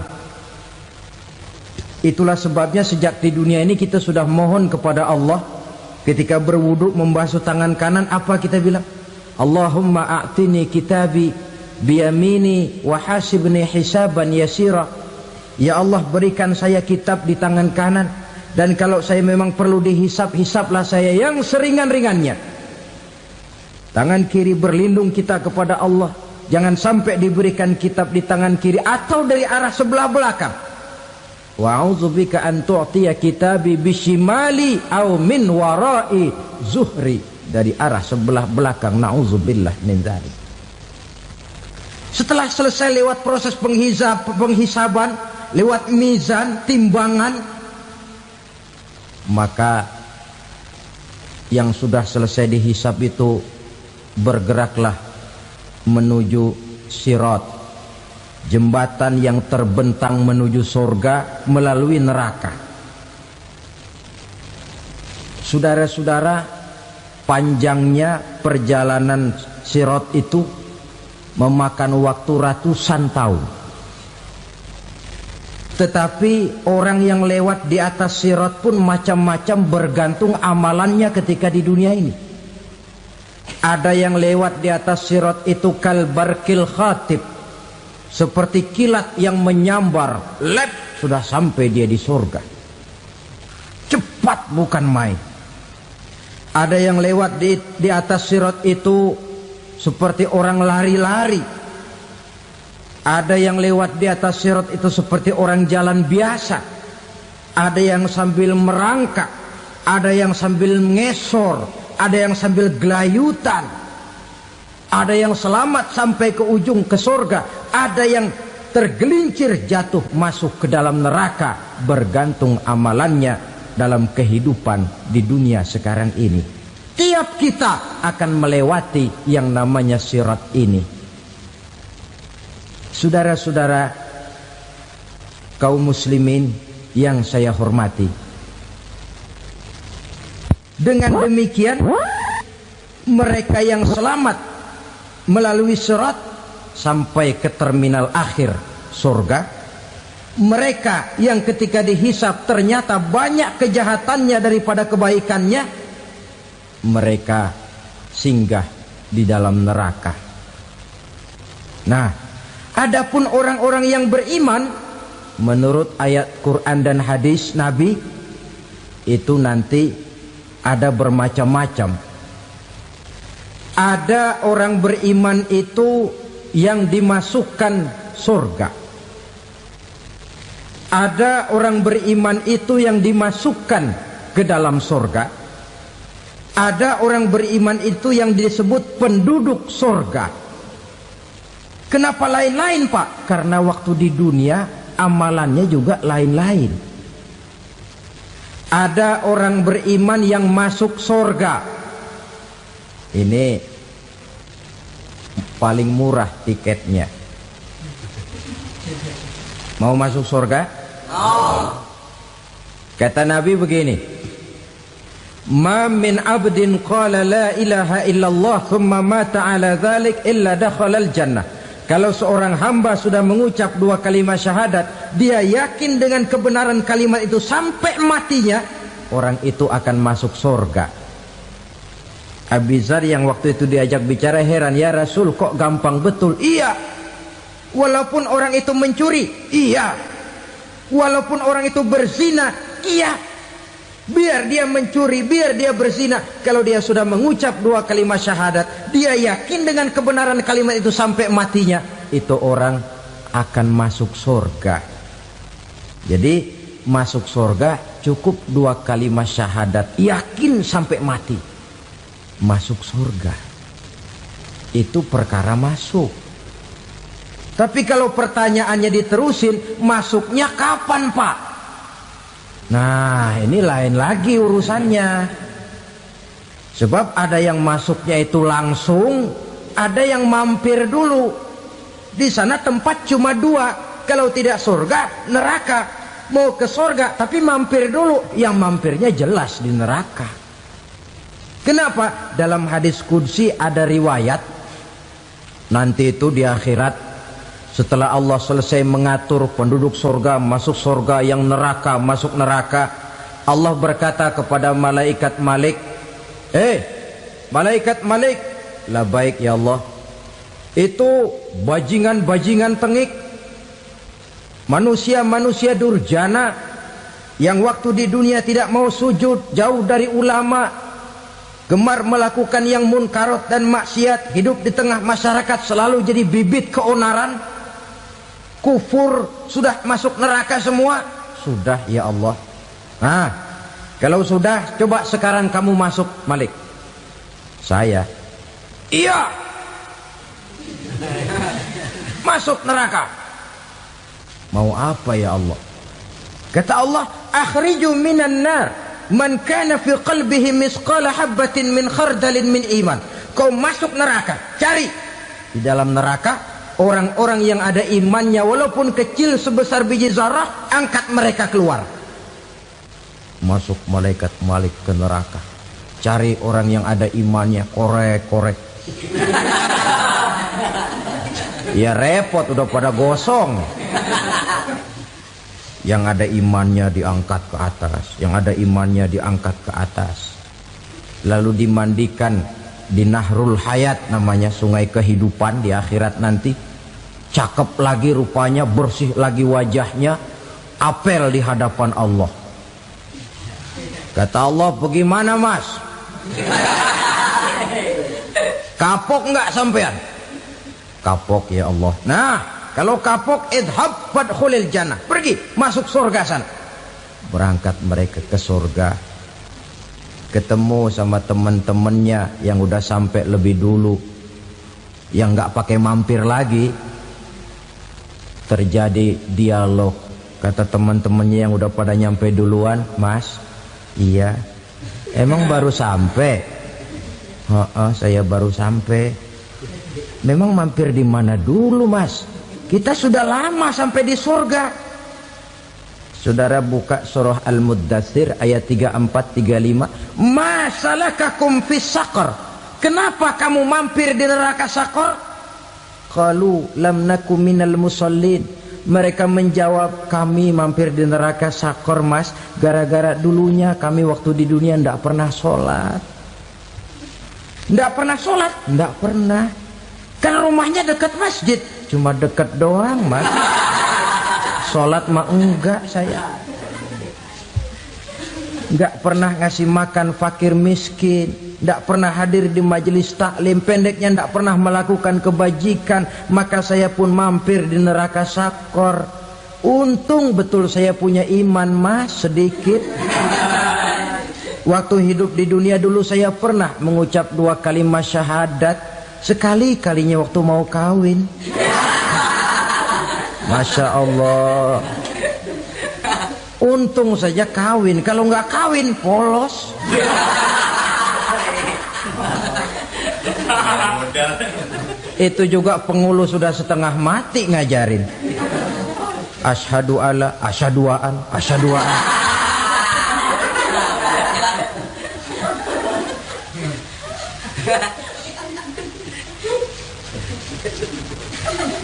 Itulah sebabnya sejak di dunia ini kita sudah mohon kepada Allah. Ketika berwudu membasuh tangan kanan, apa kita bilang? Allahumma a'tini kitabi biyamini wa hasibni hisaban yasira. Ya Allah, berikan saya kitab di tangan kanan, dan kalau saya memang perlu dihisap, hisaplah saya yang seringan-ringannya. Tangan kiri berlindung kita kepada Allah. Jangan sampai diberikan kitab di tangan kiri atau dari arah sebelah belakang. Wa a'udzubika an tu'tiya kitabi bishimali aw min wara'i zuhri, dari arah sebelah belakang. Na'udzubillah min dzalik. Setelah selesai lewat proses penghisaban, lewat mizan, timbangan, maka yang sudah selesai dihisab itu bergeraklah menuju sirat, jembatan yang terbentang menuju surga melalui neraka. Saudara-saudara, panjangnya perjalanan sirat itu memakan waktu ratusan tahun. Tetapi orang yang lewat di atas sirat pun macam-macam, bergantung amalannya ketika di dunia ini. Ada yang lewat di atas sirat itu kal barkil khatib, seperti kilat yang menyambar, lep, sudah sampai dia di surga. Cepat bukan main. Ada yang lewat di atas sirat itu seperti orang lari-lari. Ada yang lewat di atas sirat itu seperti orang jalan biasa. Ada yang sambil merangkak, ada yang sambil ngesor, ada yang sambil gelayutan, ada yang selamat sampai ke ujung ke surga, ada yang tergelincir jatuh masuk ke dalam neraka, bergantung amalannya dalam kehidupan di dunia sekarang ini. Tiap kita akan melewati yang namanya sirat ini. Saudara-saudara kaum muslimin yang saya hormati, dengan demikian mereka yang selamat melalui sirat sampai ke terminal akhir surga, mereka yang ketika dihisab ternyata banyak kejahatannya daripada kebaikannya, mereka singgah di dalam neraka. Nah, adapun orang-orang yang beriman menurut ayat Quran dan hadis Nabi itu nanti ada bermacam-macam. Ada orang beriman itu yang dimasukkan surga. Ada orang beriman itu yang dimasukkan ke dalam surga. Ada orang beriman itu yang disebut penduduk surga. Kenapa lain-lain, Pak? Karena waktu di dunia amalannya juga lain-lain. Ada orang beriman yang masuk surga. Ini paling murah tiketnya. Mau masuk surga? Kata Nabi begini, ma min abdin qala la ilaha illallah thumma mata ala dhalik illa dakhalal jannah. Kalau seorang hamba sudah mengucap dua kalimat syahadat, dia yakin dengan kebenaran kalimat itu sampai matinya, orang itu akan masuk surga. Abi Dzar yang waktu itu diajak bicara heran, ya Rasul kok gampang betul? Iya. Walaupun orang itu mencuri, iya. Walaupun orang itu berzina, iya. Biar dia mencuri, biar dia berzina, kalau dia sudah mengucap dua kalimat syahadat, dia yakin dengan kebenaran kalimat itu sampai matinya, itu orang akan masuk surga. Jadi masuk surga cukup dua kalimat syahadat, yakin sampai mati, masuk surga. Itu perkara masuk. Tapi kalau pertanyaannya diterusin, masuknya kapan, Pak? Nah, ini lain lagi urusannya. Sebab ada yang masuknya itu langsung, ada yang mampir dulu. Di sana tempat cuma dua, kalau tidak surga, neraka. Mau ke surga tapi mampir dulu, yang mampirnya jelas di neraka. Kenapa? Dalam hadis qudsi ada riwayat, nanti itu di akhirat, setelah Allah selesai mengatur penduduk surga masuk surga, yang neraka masuk neraka, Allah berkata kepada malaikat Malik, malaikat Malik, labaik ya Allah. Itu bajingan-bajingan tengik, manusia-manusia durjana yang waktu di dunia tidak mau sujud, jauh dari ulama, gemar melakukan yang munkarat dan maksiat, hidup di tengah masyarakat selalu jadi bibit keonaran, kufur, sudah masuk neraka semua. Sudah ya Allah. Nah, kalau sudah, coba sekarang kamu masuk, Malik. Saya, iya, masuk neraka. Mau apa ya Allah? Kata Allah, akhriju minan nar man kana fi qalbihi misqala habatin min khardalin min iman. Kau masuk neraka, cari di dalam neraka orang-orang yang ada imannya walaupun kecil sebesar biji zarah, angkat mereka keluar. Masuk malaikat Malik ke neraka, cari orang yang ada imannya, korek-korek. Ya repot, udah pada gosong. Yang ada imannya diangkat ke atas, yang ada imannya diangkat ke atas, lalu dimandikan di Nahrul Hayat, namanya sungai kehidupan di akhirat nanti. Cakep lagi rupanya, bersih lagi wajahnya, apel di hadapan Allah. Kata Allah, bagaimana mas? Kapok nggak sampean? Kapok ya Allah. Nah, kalau kapok, idhab fadkhulil jannah, pergi masuk surga sana. Berangkat mereka ke surga. ketemu sama teman-temannya yang udah sampai lebih dulu, yang nggak pakai mampir lagi. Terjadi dialog. Kata teman-temannya yang udah pada nyampe duluan, "Mas, iya, emang baru sampai?" Saya baru sampai." "Memang mampir di mana dulu, Mas? Kita sudah lama sampai di surga." Saudara buka surah Al-Muddatsir ayat 34-35. "Ma salakakum fis saqar?" Kenapa kamu mampir di neraka Saqar? Qalu lam naku minal musallin. Mereka menjawab, kami mampir di neraka Saqar, Mas, gara-gara dulunya kami waktu di dunia tidak pernah sholat. Tidak pernah sholat? Tidak pernah. Kan rumahnya dekat masjid. Cuma dekat doang, Mas. Sholat mah enggak saya. Enggak pernah ngasih makan fakir miskin, enggak pernah hadir di majelis taklim, pendeknya enggak pernah melakukan kebajikan. Maka saya pun mampir di neraka Saqar. Untung betul saya punya iman, Mas, sedikit. Waktu hidup di dunia dulu saya pernah mengucap 2 kalimat syahadat. Sekali-kalinya waktu mau kawin. Masya Allah. Untung saja kawin. Kalau nggak kawin polos. Itu juga pengulu sudah setengah mati ngajarin. Asyhadu alla, asyaduaan, asyaduaan.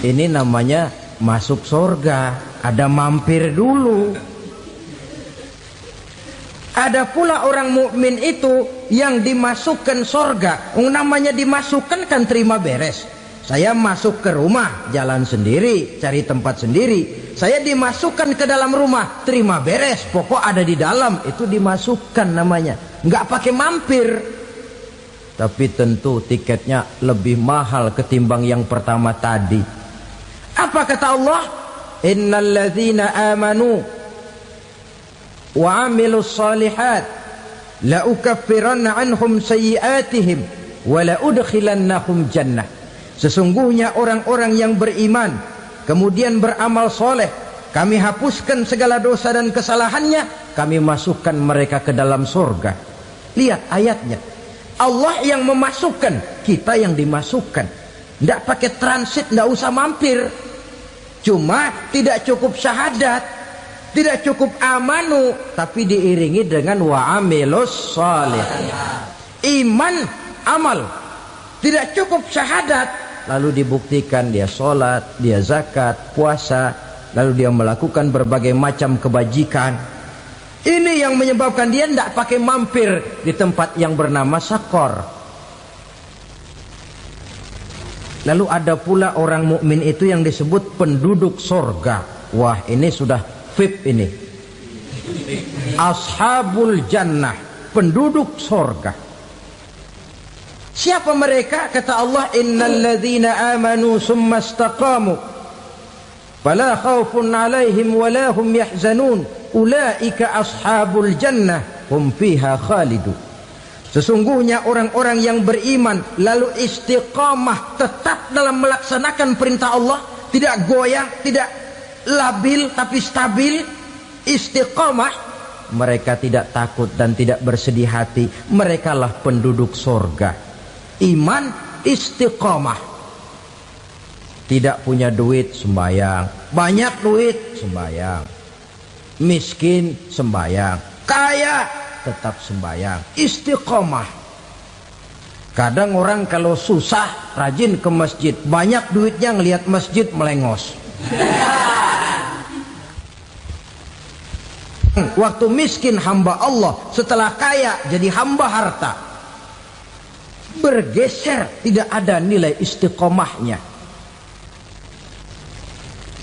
Ini namanya masuk surga, ada mampir dulu. Ada pula orang mukmin itu yang dimasukkan surga. Namanya dimasukkan kan terima beres. Saya masuk ke rumah, jalan sendiri, cari tempat sendiri. Saya dimasukkan ke dalam rumah, terima beres, pokok ada di dalam, itu dimasukkan namanya. Nggak pakai mampir. Tapi tentu tiketnya lebih mahal ketimbang yang pertama tadi. Apa kata Allah? Innal ladzina amanu wa amilus solihat la ukaffiranna anhum sayyi'atihim wa la udkhilannahum jannah. Sesungguhnya orang-orang yang beriman kemudian beramal soleh, kami hapuskan segala dosa dan kesalahannya, kami masukkan mereka ke dalam surga. Lihat ayatnya, Allah yang memasukkan, kita yang dimasukkan. Tidak pakai transit, tidak usah mampir. Cuma tidak cukup syahadat, tidak cukup amanu, tapi diiringi dengan wa'amilus salih. Iman, amal. Tidak cukup syahadat, lalu dibuktikan dia sholat, dia zakat, puasa, lalu dia melakukan berbagai macam kebajikan. Ini yang menyebabkan dia tidak pakai mampir di tempat yang bernama Saqar. Lalu ada pula orang mukmin itu yang disebut penduduk surga. Wah, ini sudah VIP ini. Ashabul jannah, penduduk surga. Siapa mereka? Kata Allah, innal ladzina amanu summa istaqamu fala khaufun 'alaihim wala hum yahzanun ulaika ashabul jannah hum fiha khalidun. Sesungguhnya orang-orang yang beriman lalu istiqamah, tetap dalam melaksanakan perintah Allah, tidak goyang, tidak labil tapi stabil, istiqamah, mereka tidak takut dan tidak bersedih hati. Merekalah penduduk surga. Iman, istiqamah. Tidak punya duit, sembahyang. Banyak duit, sembahyang. Miskin, sembahyang. Kaya, tetap sembahyang. Istiqamah. Kadang orang kalau susah rajin ke masjid, banyak duitnya ngelihat masjid melengos. Waktu miskin hamba Allah, setelah kaya jadi hamba harta. Bergeser, tidak ada nilai istiqomahnya.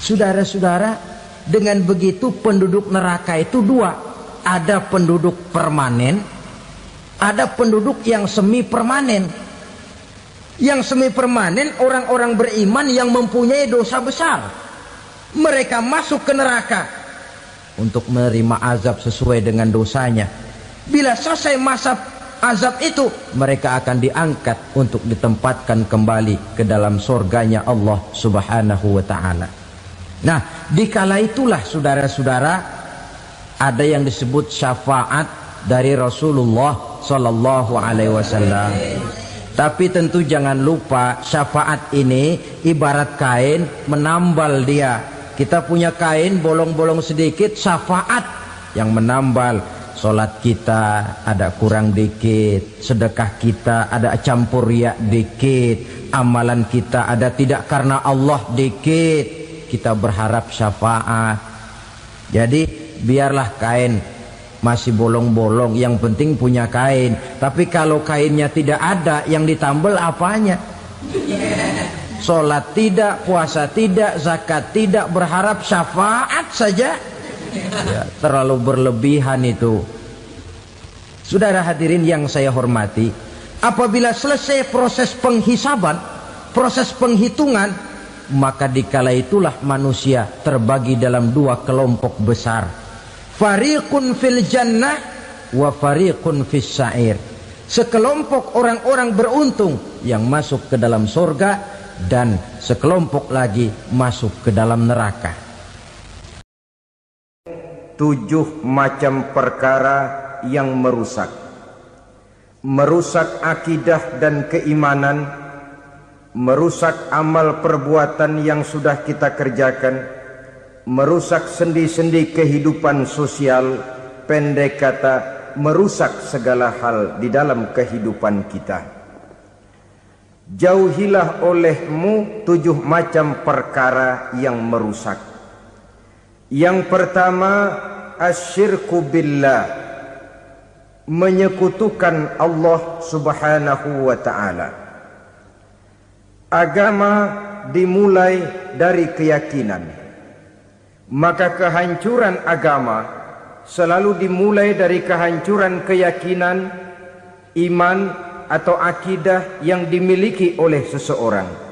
Saudara-saudara, dengan begitu penduduk neraka itu dua. Ada penduduk permanen, ada penduduk yang semi permanen. Yang semi permanen orang-orang beriman yang mempunyai dosa besar. Mereka masuk ke neraka untuk menerima azab sesuai dengan dosanya. Bila selesai masa azab itu, mereka akan diangkat untuk ditempatkan kembali ke dalam surganya Allah Subhanahu wa ta'ala. Nah, dikala itulah saudara-saudara, ada yang disebut syafaat dari Rasulullah Sallallahu Alaihi Wasallam. Tapi tentu jangan lupa, syafaat ini ibarat kain menambal dia. Kita punya kain bolong-bolong sedikit, syafaat yang menambal. Solat kita ada kurang dikit, sedekah kita ada campur riak dikit, amalan kita ada tidak karena Allah dikit. Kita berharap syafaat. Jadi biarlah kain masih bolong-bolong, yang penting punya kain. Tapi kalau kainnya tidak ada, yang ditambal apanya? Sholat tidak, puasa tidak, zakat tidak, berharap syafaat saja. Ya, terlalu berlebihan itu. Saudara hadirin yang saya hormati, apabila selesai proses penghisaban, proses penghitungan, maka dikala itulah manusia terbagi dalam dua kelompok besar. Fariqun fil jannah wa fariqun fis sa'ir. Sekelompok orang-orang beruntung yang masuk ke dalam surga, dan sekelompok lagi masuk ke dalam neraka. 7 macam perkara yang merusak akidah dan keimanan, merusak amal perbuatan yang sudah kita kerjakan, merusak sendi-sendi kehidupan sosial, pendek kata merusak segala hal di dalam kehidupan kita. Jauhilah olehmu 7 macam perkara yang merusak. Yang pertama, asyirku billah, menyekutukan Allah Subhanahu wa ta'ala. Agama dimulai dari keyakinan, maka kehancuran agama selalu dimulai dari kehancuran keyakinan, iman atau akidah yang dimiliki oleh seseorang.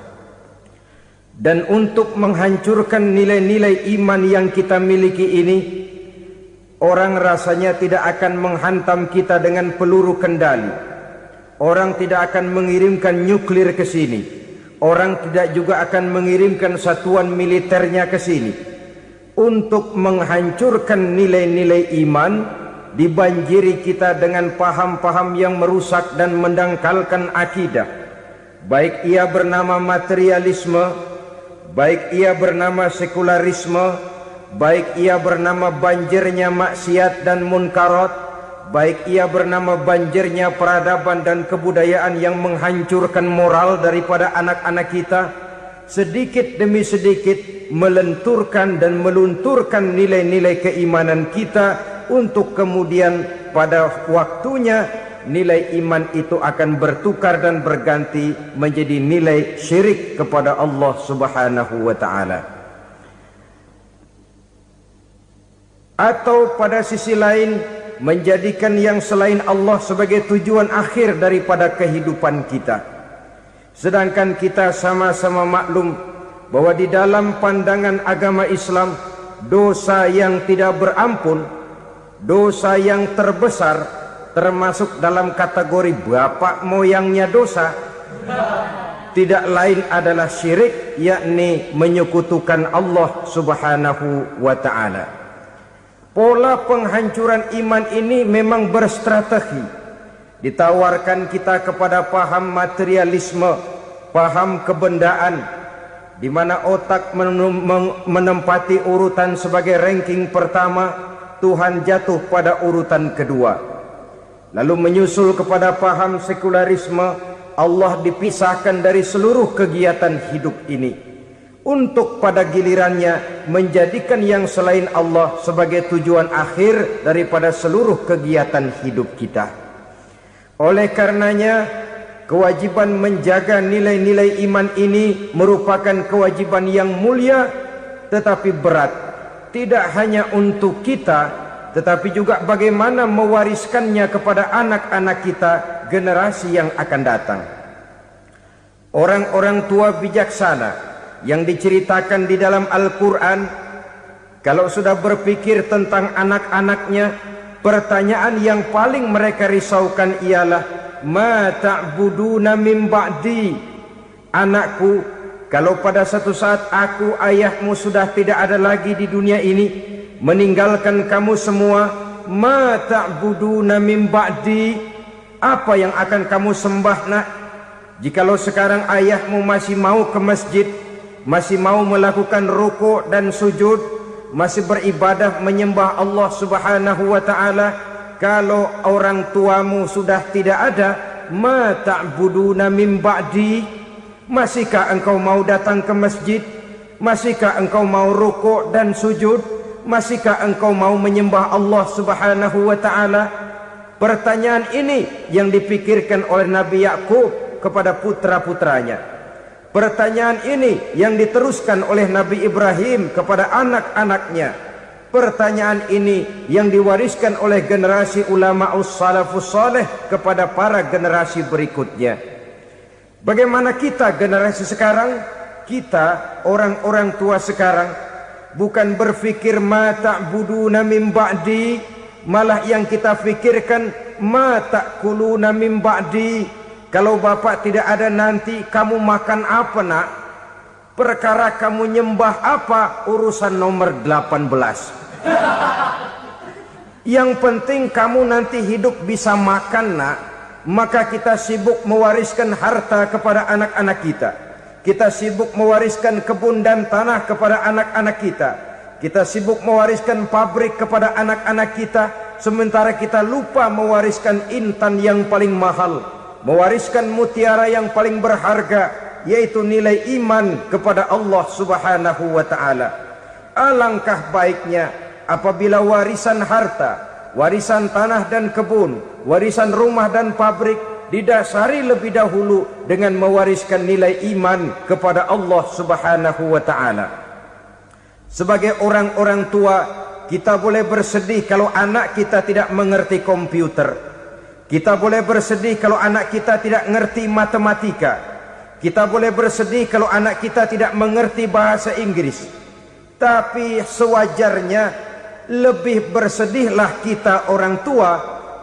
Dan untuk menghancurkan nilai-nilai iman yang kita miliki ini, orang rasanya tidak akan menghantam kita dengan peluru kendali. Orang tidak akan mengirimkan nuklir ke sini. Orang tidak juga akan mengirimkan satuan militernya ke sini. Untuk menghancurkan nilai-nilai iman, dibanjiri kita dengan paham-paham yang merusak dan mendangkalkan akidah. Baik ia bernama materialisme, baik ia bernama sekularisme, baik ia bernama banjirnya maksiat dan munkarat, baik ia bernama banjirnya peradaban dan kebudayaan yang menghancurkan moral daripada anak-anak kita, sedikit demi sedikit melenturkan dan melunturkan nilai-nilai keimanan kita, untuk kemudian pada waktunya nilai iman itu akan bertukar dan berganti menjadi nilai syirik kepada Allah Subhanahu wa ta'ala. Atau pada sisi lain, menjadikan yang selain Allah sebagai tujuan akhir daripada kehidupan kita. Sedangkan kita sama-sama maklum bahwa di dalam pandangan agama Islam, dosa yang tidak berampun, dosa yang terbesar, termasuk dalam kategori bapak moyangnya dosa, tidak lain adalah syirik, yakni menyekutukan Allah Subhanahu wa ta'ala. Pola penghancuran iman ini memang berstrategi. Ditawarkan kita kepada paham materialisme, paham kebendaan, di mana otak menempati urutan sebagai ranking pertama, Tuhan jatuh pada urutan kedua. Lalu menyusul kepada paham sekularisme, Allah dipisahkan dari seluruh kegiatan hidup ini, untuk pada gilirannya menjadikan yang selain Allah sebagai tujuan akhir daripada seluruh kegiatan hidup kita. Oleh karenanya, kewajiban menjaga nilai-nilai iman ini merupakan kewajiban yang mulia tetapi berat, tidak hanya untuk kita, tetapi juga bagaimana mewariskannya kepada anak-anak kita, generasi yang akan datang. Orang-orang tua bijaksana yang diceritakan di dalam Al-Quran, kalau sudah berpikir tentang anak-anaknya, Pertanyaan yang paling mereka risaukan ialah, ma ta'buduna min ba'di? Anakku, kalau pada satu saat aku, ayahmu sudah tidak ada lagi di dunia ini, meninggalkan kamu semua, ma ta'buduna min ba'di? Apa yang akan kamu sembah nak? Jikalau sekarang ayahmu masih mau ke masjid, masih mau melakukan rukuk dan sujud, masih beribadah menyembah Allah Subhanahu wa ta'ala, kalau orang tuamu sudah tidak ada, ma ta'buduna min ba'di? Masihkah engkau mau datang ke masjid? Masihkah engkau mau rukuk dan sujud? Masihkah engkau mau menyembah Allah Subhanahu wa ta'ala? Pertanyaan ini yang dipikirkan oleh Nabi Yakub kepada putra-putranya. Pertanyaan ini yang diteruskan oleh Nabi Ibrahim kepada anak-anaknya. Pertanyaan ini yang diwariskan oleh generasi ulama'us salafus saleh kepada para generasi berikutnya. Bagaimana kita generasi sekarang? Kita orang-orang tua sekarang bukan berfikir ma ta'buduna min ba'di, malah yang kita fikirkan ma ta'kuluna min ba'di. Kalau bapak tidak ada nanti kamu makan apa nak? Perkara kamu nyembah apa urusan nomor 18. Yang penting kamu nanti hidup bisa makan nak. Maka kita sibuk mewariskan harta kepada anak-anak kita. Kita sibuk mewariskan kebun dan tanah kepada anak-anak kita. Kita sibuk mewariskan pabrik kepada anak-anak kita, sementara kita lupa mewariskan intan yang paling mahal, mewariskan mutiara yang paling berharga, yaitu nilai iman kepada Allah Subhanahu wa ta'ala. Alangkah baiknya apabila warisan harta, warisan tanah dan kebun, warisan rumah dan pabrik didasari lebih dahulu dengan mewariskan nilai iman kepada Allah Subhanahu wa ta'ala. Sebagai orang-orang tua, kita boleh bersedih kalau anak kita tidak mengerti komputer. Kita boleh bersedih kalau anak kita tidak mengerti matematika. Kita boleh bersedih kalau anak kita tidak mengerti bahasa Inggris. Tapi sewajarnya lebih bersedihlah kita orang tua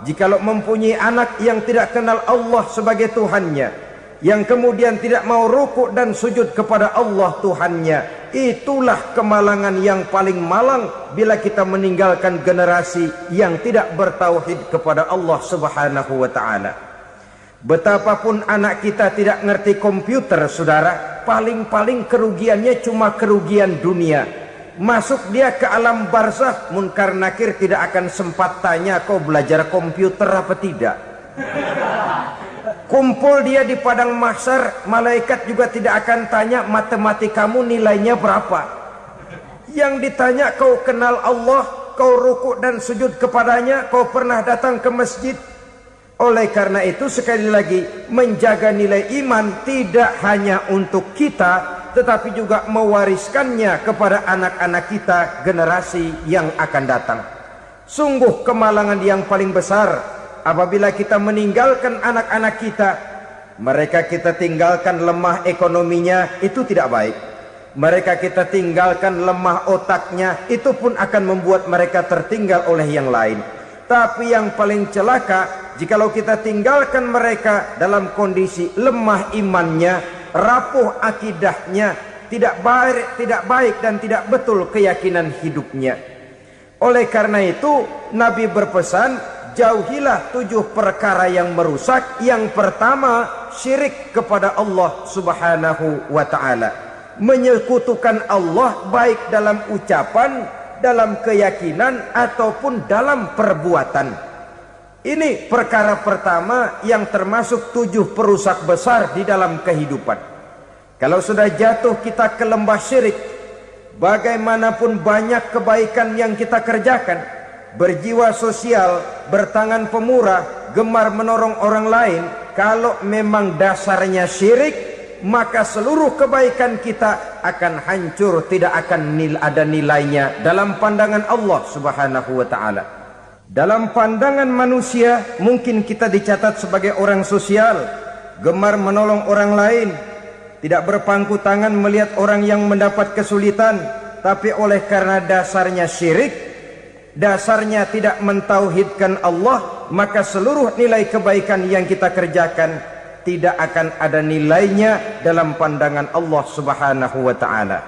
jikalau mempunyai anak yang tidak kenal Allah sebagai Tuhannya, yang kemudian tidak mau rukuk dan sujud kepada Allah Tuhannya. Itulah kemalangan yang paling malang bila kita meninggalkan generasi yang tidak bertauhid kepada Allah Subhanahu wa ta'ala. Betapapun anak kita tidak ngerti komputer, saudara, paling-paling kerugiannya cuma kerugian dunia. Masuk dia ke alam barzakh, munkar nakir tidak akan sempat tanya kau belajar komputer apa tidak. Kumpul dia di padang mahsyar, malaikat juga tidak akan tanya matematikamu nilainya berapa. Yang ditanya kau kenal Allah, kau rukuk dan sujud kepadanya, kau pernah datang ke masjid. Oleh karena itu sekali lagi, menjaga nilai iman tidak hanya untuk kita, tetapi juga mewariskannya kepada anak-anak kita generasi yang akan datang. Sungguh kemalangan yang paling besar apabila kita meninggalkan anak-anak kita, mereka kita tinggalkan lemah ekonominya, itu tidak baik. Mereka kita tinggalkan lemah otaknya, itu pun akan membuat mereka tertinggal oleh yang lain. Tapi yang paling celaka, jikalau kita tinggalkan mereka dalam kondisi lemah imannya, rapuh akidahnya, tidak baik dan tidak betul keyakinan hidupnya. Oleh karena itu, Nabi berpesan, jauhilah 7 perkara yang merusak. Yang pertama, syirik kepada Allah Subhanahu wa ta'ala. Menyekutukan Allah baik dalam ucapan, dalam keyakinan, ataupun dalam perbuatan. Ini perkara pertama yang termasuk 7 perusak besar di dalam kehidupan. Kalau sudah jatuh kita ke lembah syirik, bagaimanapun banyak kebaikan yang kita kerjakan, berjiwa sosial, bertangan pemurah, gemar menolong orang lain, kalau memang dasarnya syirik, maka seluruh kebaikan kita akan hancur, tidak akan ada nilainya dalam pandangan Allah Subhanahu wa ta'ala. Dalam pandangan manusia, mungkin kita dicatat sebagai orang sosial, gemar menolong orang lain, tidak berpangku tangan melihat orang yang mendapat kesulitan, tapi oleh karena dasarnya syirik, dasarnya tidak mentauhidkan Allah, maka seluruh nilai kebaikan yang kita kerjakan tidak akan ada nilainya dalam pandangan Allah Subhanahu wa taala.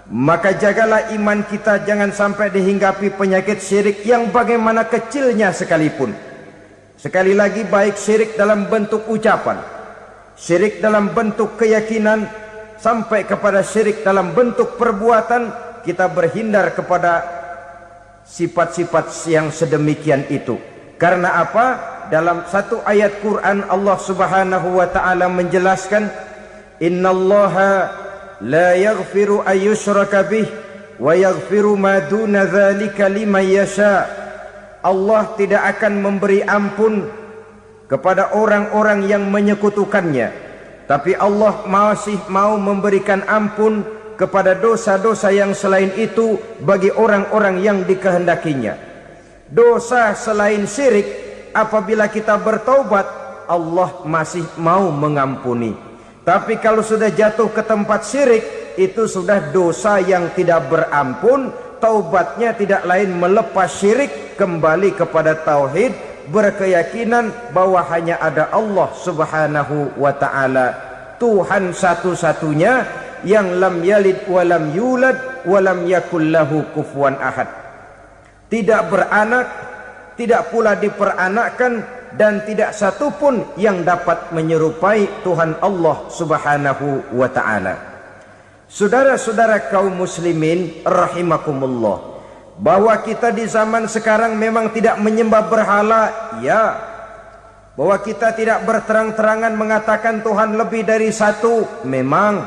Maka jagalah iman kita jangan sampai dihinggapi penyakit syirik yang bagaimana kecilnya sekalipun. Sekali lagi, baik syirik dalam bentuk ucapan, syirik dalam bentuk keyakinan, sampai kepada syirik dalam bentuk perbuatan, kita berhindar kepada sifat-sifat yang sedemikian itu. Karena apa? Dalam satu ayat Quran Allah Subhanahu wa taala menjelaskan, innallaha la yaghfiru ayyushraka bih wa yaghfiru ma duna dzalika liman yasha. Allah tidak akan memberi ampun kepada orang-orang yang menyekutukannya, tapi Allah masih mau memberikan ampun kepada dosa-dosa yang selain itu bagi orang-orang yang dikehendakinya. Dosa selain syirik, apabila kita bertaubat, Allah masih mau mengampuni. Tapi kalau sudah jatuh ke tempat syirik, itu sudah dosa yang tidak berampun. Taubatnya tidak lain melepas syirik, kembali kepada tauhid, berkeyakinan bahwa hanya ada Allah Subhanahu wa taala, Tuhan satu-satunya yang lam yalid wa lam yulad wa lam yakul lahu kufuwan ahad. Tidak beranak, tidak pula diperanakkan, dan tidak satupun yang dapat menyerupai Tuhan Allah Subhanahu wa taala. Saudara-saudara kaum muslimin rahimakumullah, bahwa kita di zaman sekarang memang tidak menyembah berhala, ya. Bahwa kita tidak berterang-terangan mengatakan Tuhan lebih dari satu, memang.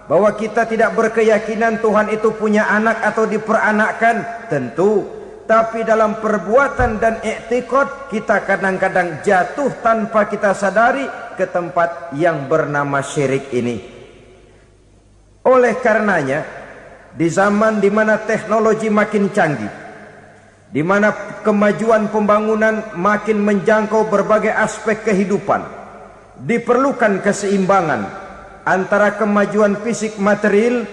Bahwa kita tidak berkeyakinan Tuhan itu punya anak atau diperanakkan, tentu. Tapi dalam perbuatan dan i'tiqad, kita kadang-kadang jatuh tanpa kita sadari ke tempat yang bernama syirik ini. Oleh karenanya, di zaman di mana teknologi makin canggih, di mana kemajuan pembangunan makin menjangkau berbagai aspek kehidupan, diperlukan keseimbangan antara kemajuan fisik material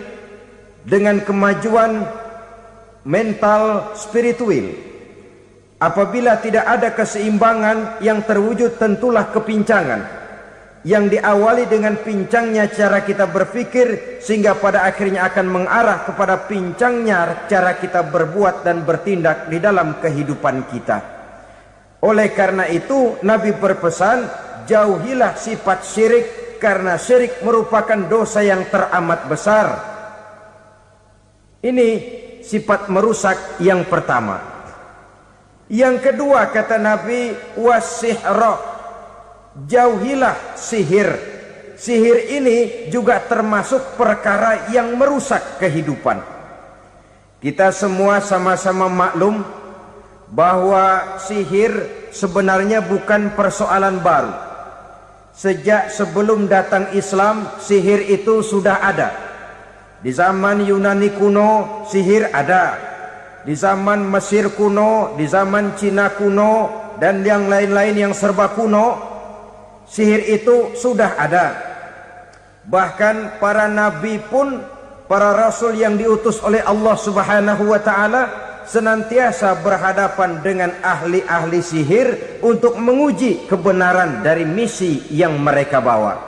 dengan kemajuan mental spiritual. Apabila tidak ada keseimbangan, yang terwujud tentulah kepincangan, yang diawali dengan pincangnya cara kita berpikir, sehingga pada akhirnya akan mengarah kepada pincangnya cara kita berbuat dan bertindak di dalam kehidupan kita. Oleh karena itu, Nabi berpesan, jauhilah sifat syirik, karena syirik merupakan dosa yang teramat besar. Ini sifat merusak yang pertama. Yang kedua, kata Nabi, wasihra, jauhilah sihir. Sihir ini juga termasuk perkara yang merusak kehidupan. Kita semua sama-sama maklum bahwa sihir sebenarnya bukan persoalan baru. Sejak sebelum datang Islam, sihir itu sudah ada. Di zaman Yunani kuno, sihir ada. Di zaman Mesir kuno, di zaman Cina kuno, dan yang lain-lain yang serba kuno, sihir itu sudah ada. Bahkan para nabi pun, para rasul yang diutus oleh Allah Subhanahu wa taala, senantiasa berhadapan dengan ahli-ahli sihir untuk menguji kebenaran dari misi yang mereka bawa.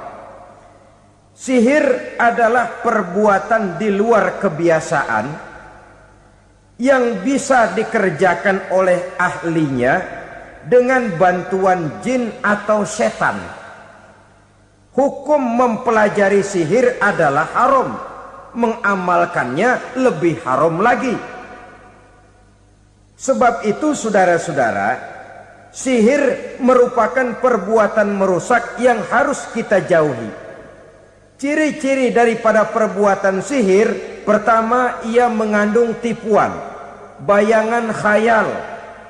Sihir adalah perbuatan di luar kebiasaan yang bisa dikerjakan oleh ahlinya dengan bantuan jin atau setan. Hukum mempelajari sihir adalah haram, mengamalkannya lebih haram lagi. Sebab itu saudara-saudara, sihir merupakan perbuatan merusak yang harus kita jauhi. Ciri-ciri daripada perbuatan sihir, pertama, ia mengandung tipuan, bayangan khayal.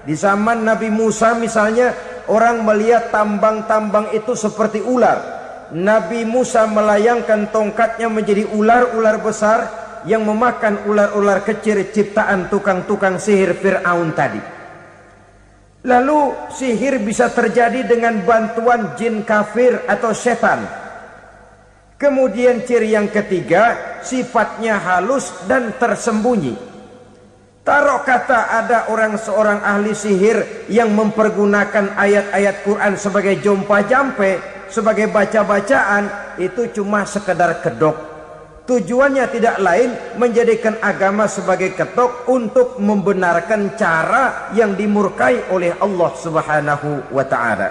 Di zaman Nabi Musa misalnya, orang melihat tambang-tambang itu seperti ular. Nabi Musa melayangkan tongkatnya menjadi ular-ular besar yang memakan ular-ular kecil ciptaan tukang-tukang sihir Fir'aun tadi. Lalu sihir bisa terjadi dengan bantuan jin kafir atau setan. Kemudian ciri yang ketiga, sifatnya halus dan tersembunyi. Taruh kata ada seorang ahli sihir yang mempergunakan ayat-ayat Quran sebagai jompa-jampe, sebagai baca-bacaan, itu cuma sekedar kedok. Tujuannya tidak lain menjadikan agama sebagai ketok untuk membenarkan cara yang dimurkai oleh Allah Subhanahu wa ta'ala.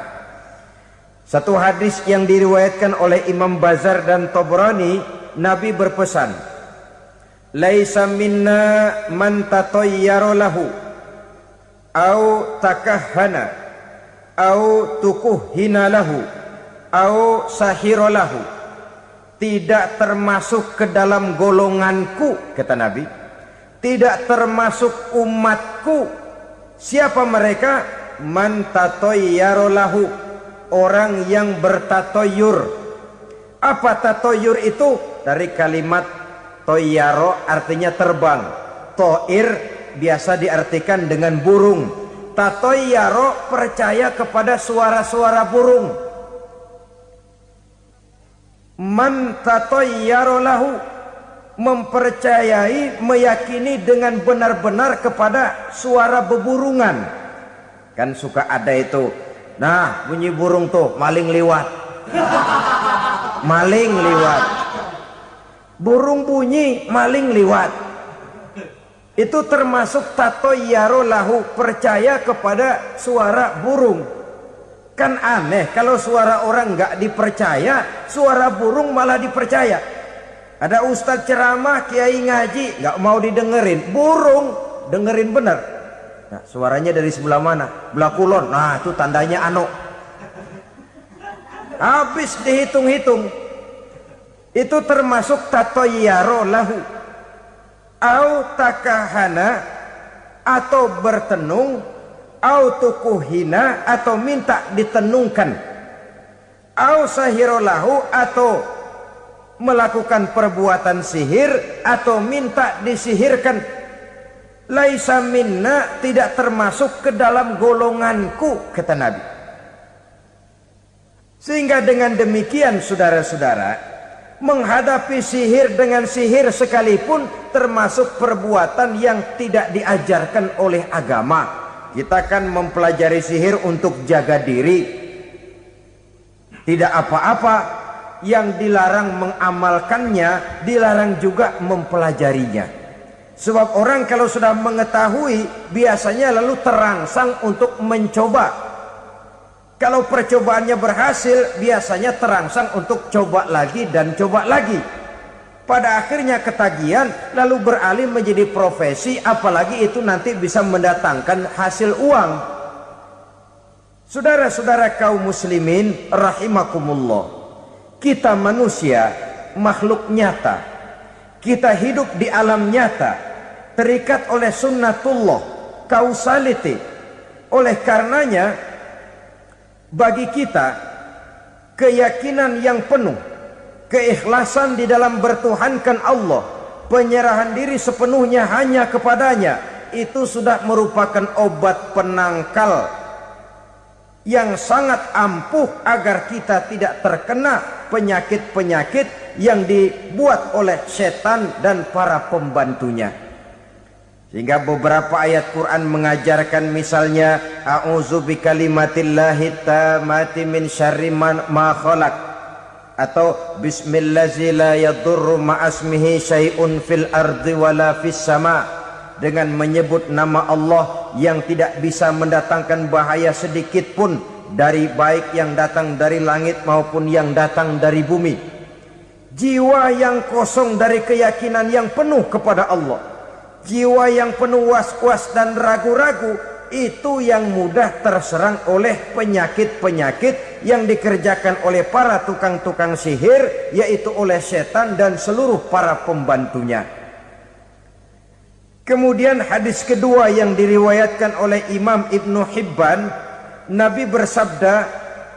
Satu hadis yang diriwayatkan oleh Imam Bazar dan Tabrani, Nabi berpesan, "Laisa minna man tatayyara lahu au takahhana au tukuhhina lahu au sahira lahu." Tidak termasuk ke dalam golonganku, kata Nabi. Tidak termasuk umatku. Siapa mereka? Man tatayyara lahu, orang yang bertatoyur. Apa tatoyur itu? Dari kalimat toyaro, artinya terbang. Toir biasa diartikan dengan burung. Tatoyaro percaya kepada suara-suara burung. Man tatayyara lahu, mempercayai, meyakini dengan benar-benar kepada suara beburungan. Kan suka ada itu, nah bunyi burung tuh, maling liwat. Maling liwat. Burung bunyi, maling liwat. Itu termasuk tatayyara lahu, percaya kepada suara burung. Kan aneh kalau suara orang nggak dipercaya, suara burung malah dipercaya. Ada ustadz ceramah, kiai ngaji, nggak mau didengerin, burung dengerin bener. Nah, suaranya dari sebelah mana? Belah kulon. Nah, itu tandanya ano. Habis dihitung-hitung, itu termasuk tatayyara lahu. Au takahana, atau bertenung, au tukuhina, atau minta ditenungkan, au sahirolahu, atau melakukan perbuatan sihir, atau minta disihirkan. Laisa minna, tidak termasuk ke dalam golonganku, kata Nabi. Sehingga dengan demikian saudara-saudara, menghadapi sihir dengan sihir sekalipun termasuk perbuatan yang tidak diajarkan oleh agama. Kita kan mempelajari sihir untuk jaga diri, tidak apa-apa. Yang dilarang mengamalkannya, dilarang juga mempelajarinya. Sebab orang kalau sudah mengetahui, biasanya lalu terangsang untuk mencoba. Kalau percobaannya berhasil, biasanya terangsang untuk coba lagi dan coba lagi. Pada akhirnya ketagihan, lalu beralih menjadi profesi, apalagi itu nanti bisa mendatangkan hasil uang. Saudara-saudara kaum muslimin rahimakumullah, kita manusia makhluk nyata, kita hidup di alam nyata, terikat oleh sunnatullah, causality. Oleh karenanya bagi kita keyakinan yang penuh, keikhlasan di dalam bertuhankan Allah, penyerahan diri sepenuhnya hanya kepadanya, itu sudah merupakan obat penangkal yang sangat ampuh agar kita tidak terkena penyakit-penyakit yang dibuat oleh setan dan para pembantunya. Sehingga beberapa ayat Quran mengajarkan, misalnya a'udzu bikalimatillahi tammati min syarri ma khalaq, atau bismillazi la yadurru ma'asmihi syai'un fil ardi wala fis sama, dengan menyebut nama Allah yang tidak bisa mendatangkan bahaya sedikit pun, dari baik yang datang dari langit maupun yang datang dari bumi. Jiwa yang kosong dari keyakinan yang penuh kepada Allah, jiwa yang penuh was-was dan ragu-ragu, itu yang mudah terserang oleh penyakit-penyakit yang dikerjakan oleh para tukang-tukang sihir, yaitu oleh setan dan seluruh para pembantunya. Kemudian hadis kedua yang diriwayatkan oleh Imam Ibnu Hibban, Nabi bersabda,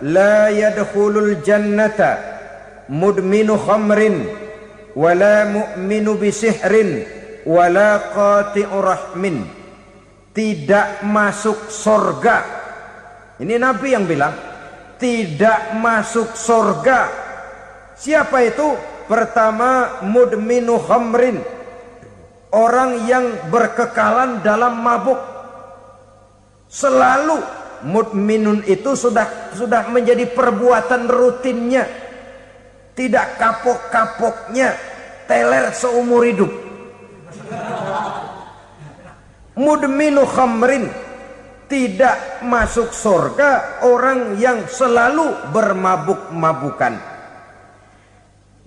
la yadkhulul jannata mudminu khamrin wala mu'minu bisihrin wala qati'u rahmin. Tidak masuk surga. Ini Nabi yang bilang, tidak masuk surga. Siapa itu? Pertama, mudminu khamrin, orang yang berkekalan dalam mabuk. Selalu mudminun itu sudah menjadi perbuatan rutinnya, tidak kapok-kapoknya, teler seumur hidup. Mudminu khamrin, tidak masuk surga orang yang selalu bermabuk-mabukan.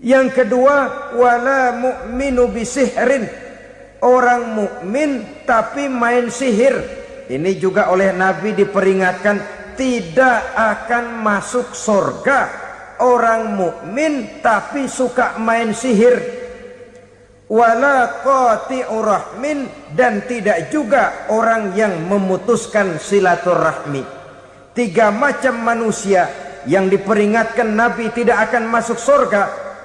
Yang kedua, wala mu'minu bisihrin, orang mukmin tapi main sihir. Ini juga oleh Nabi diperingatkan, tidak akan masuk surga orang mukmin tapi suka main sihir. Wala qati'u rahmin, dan tidak juga orang yang memutuskan silaturahmi. 3 macam manusia yang diperingatkan Nabi tidak akan masuk surga: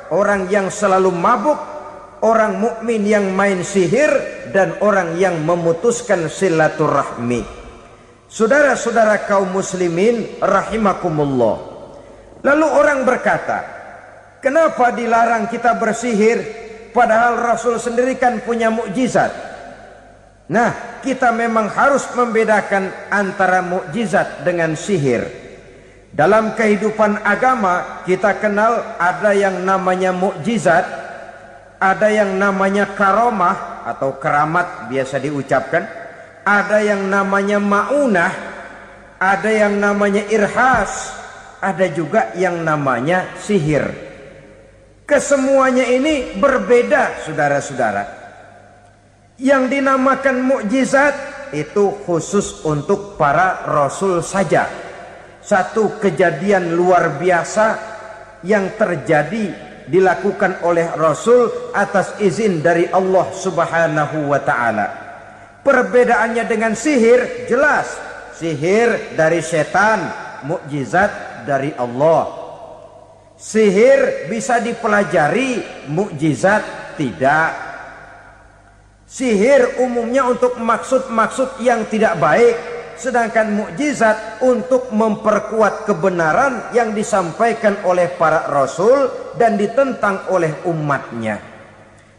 orang yang selalu mabuk, orang mukmin yang main sihir, dan orang yang memutuskan silaturahmi. Saudara-saudara kaum muslimin rahimakumullah. Lalu orang berkata, kenapa dilarang kita bersihir? Padahal Rasul sendiri kan punya mukjizat. Nah, kita memang harus membedakan antara mukjizat dengan sihir. Dalam kehidupan agama kita kenal ada yang namanya mukjizat, ada yang namanya karomah atau keramat biasa diucapkan, ada yang namanya maunah, ada yang namanya irhas, ada juga yang namanya sihir. Kesemuanya ini berbeda, saudara-saudara. Yang dinamakan mukjizat itu khusus untuk para rasul saja. Satu kejadian luar biasa yang terjadi dilakukan oleh rasul atas izin dari Allah Subhanahu wa taala. Perbedaannya dengan sihir jelas. Sihir dari setan, mukjizat dari Allah. Sihir bisa dipelajari, mukjizat tidak. Sihir umumnya untuk maksud-maksud yang tidak baik, sedangkan mukjizat untuk memperkuat kebenaran yang disampaikan oleh para rasul dan ditentang oleh umatnya.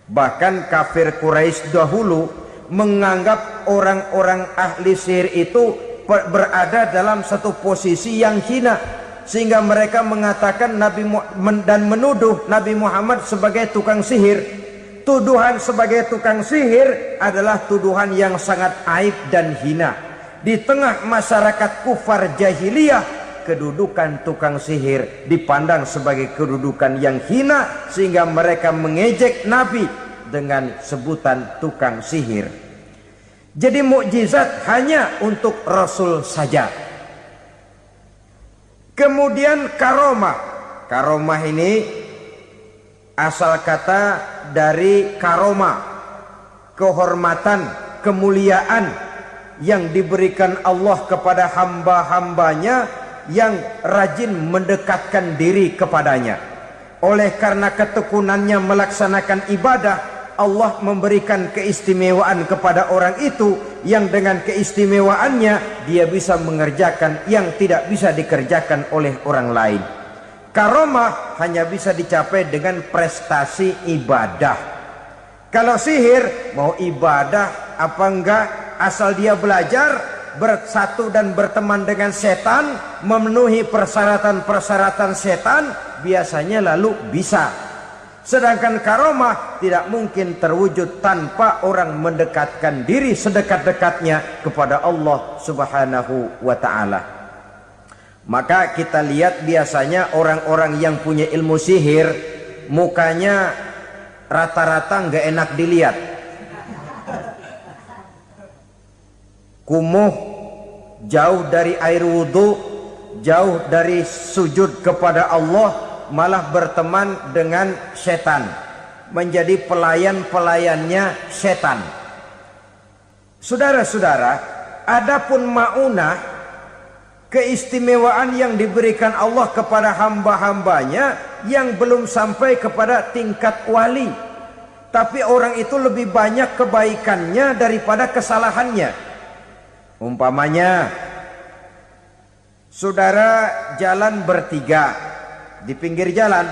Bahkan kafir Quraisy dahulu menganggap orang-orang ahli sihir itu berada dalam satu posisi yang hina, sehingga mereka mengatakan dan menuduh Nabi Muhammad sebagai tukang sihir. Tuduhan sebagai tukang sihir adalah tuduhan yang sangat aib dan hina. Di tengah masyarakat kufar jahiliyah, kedudukan tukang sihir dipandang sebagai kedudukan yang hina, sehingga mereka mengejek Nabi dengan sebutan tukang sihir. Jadi mukjizat hanya untuk Rasul saja. Kemudian karomah. Karomah ini asal kata dari karomah, kehormatan, kemuliaan yang diberikan Allah kepada hamba-hambanya yang rajin mendekatkan diri kepadanya. Oleh karena ketekunannya melaksanakan ibadah, Allah memberikan keistimewaan kepada orang itu, yang dengan keistimewaannya dia bisa mengerjakan yang tidak bisa dikerjakan oleh orang lain. Karomah hanya bisa dicapai dengan prestasi ibadah. Kalau sihir, mau ibadah apa enggak, asal dia belajar, bersatu dan berteman dengan setan, memenuhi persyaratan-persyaratan setan, biasanya lalu bisa. Sedangkan karomah tidak mungkin terwujud tanpa orang mendekatkan diri sedekat-dekatnya kepada Allah Subhanahu wa ta'ala. Maka kita lihat biasanya orang-orang yang punya ilmu sihir, mukanya rata-rata nggak enak dilihat. Kumuh, jauh dari air wudhu, jauh dari sujud kepada Allah, malah berteman dengan setan, menjadi pelayan-pelayannya setan. Saudara-saudara, adapun maunah, keistimewaan yang diberikan Allah kepada hamba-hambanya yang belum sampai kepada tingkat wali, tapi orang itu lebih banyak kebaikannya daripada kesalahannya. Umpamanya, saudara jalan bertiga. Di pinggir jalan,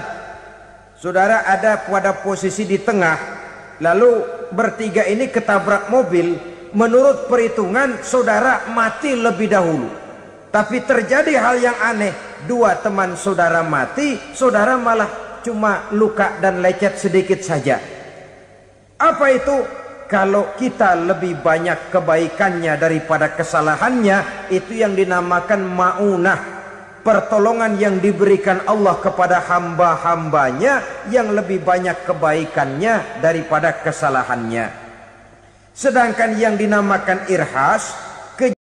saudara ada pada posisi di tengah, lalu bertiga ini ketabrak mobil, menurut perhitungan saudara mati lebih dahulu. Tapi terjadi hal yang aneh, dua teman saudara mati, saudara malah cuma luka dan lecet sedikit saja. Apa itu? Kalau kita lebih banyak kebaikannya daripada kesalahannya, itu yang dinamakan ma'unah, pertolongan yang diberikan Allah kepada hamba-hambanya yang lebih banyak kebaikannya daripada kesalahannya. Sedangkan yang dinamakan irhas,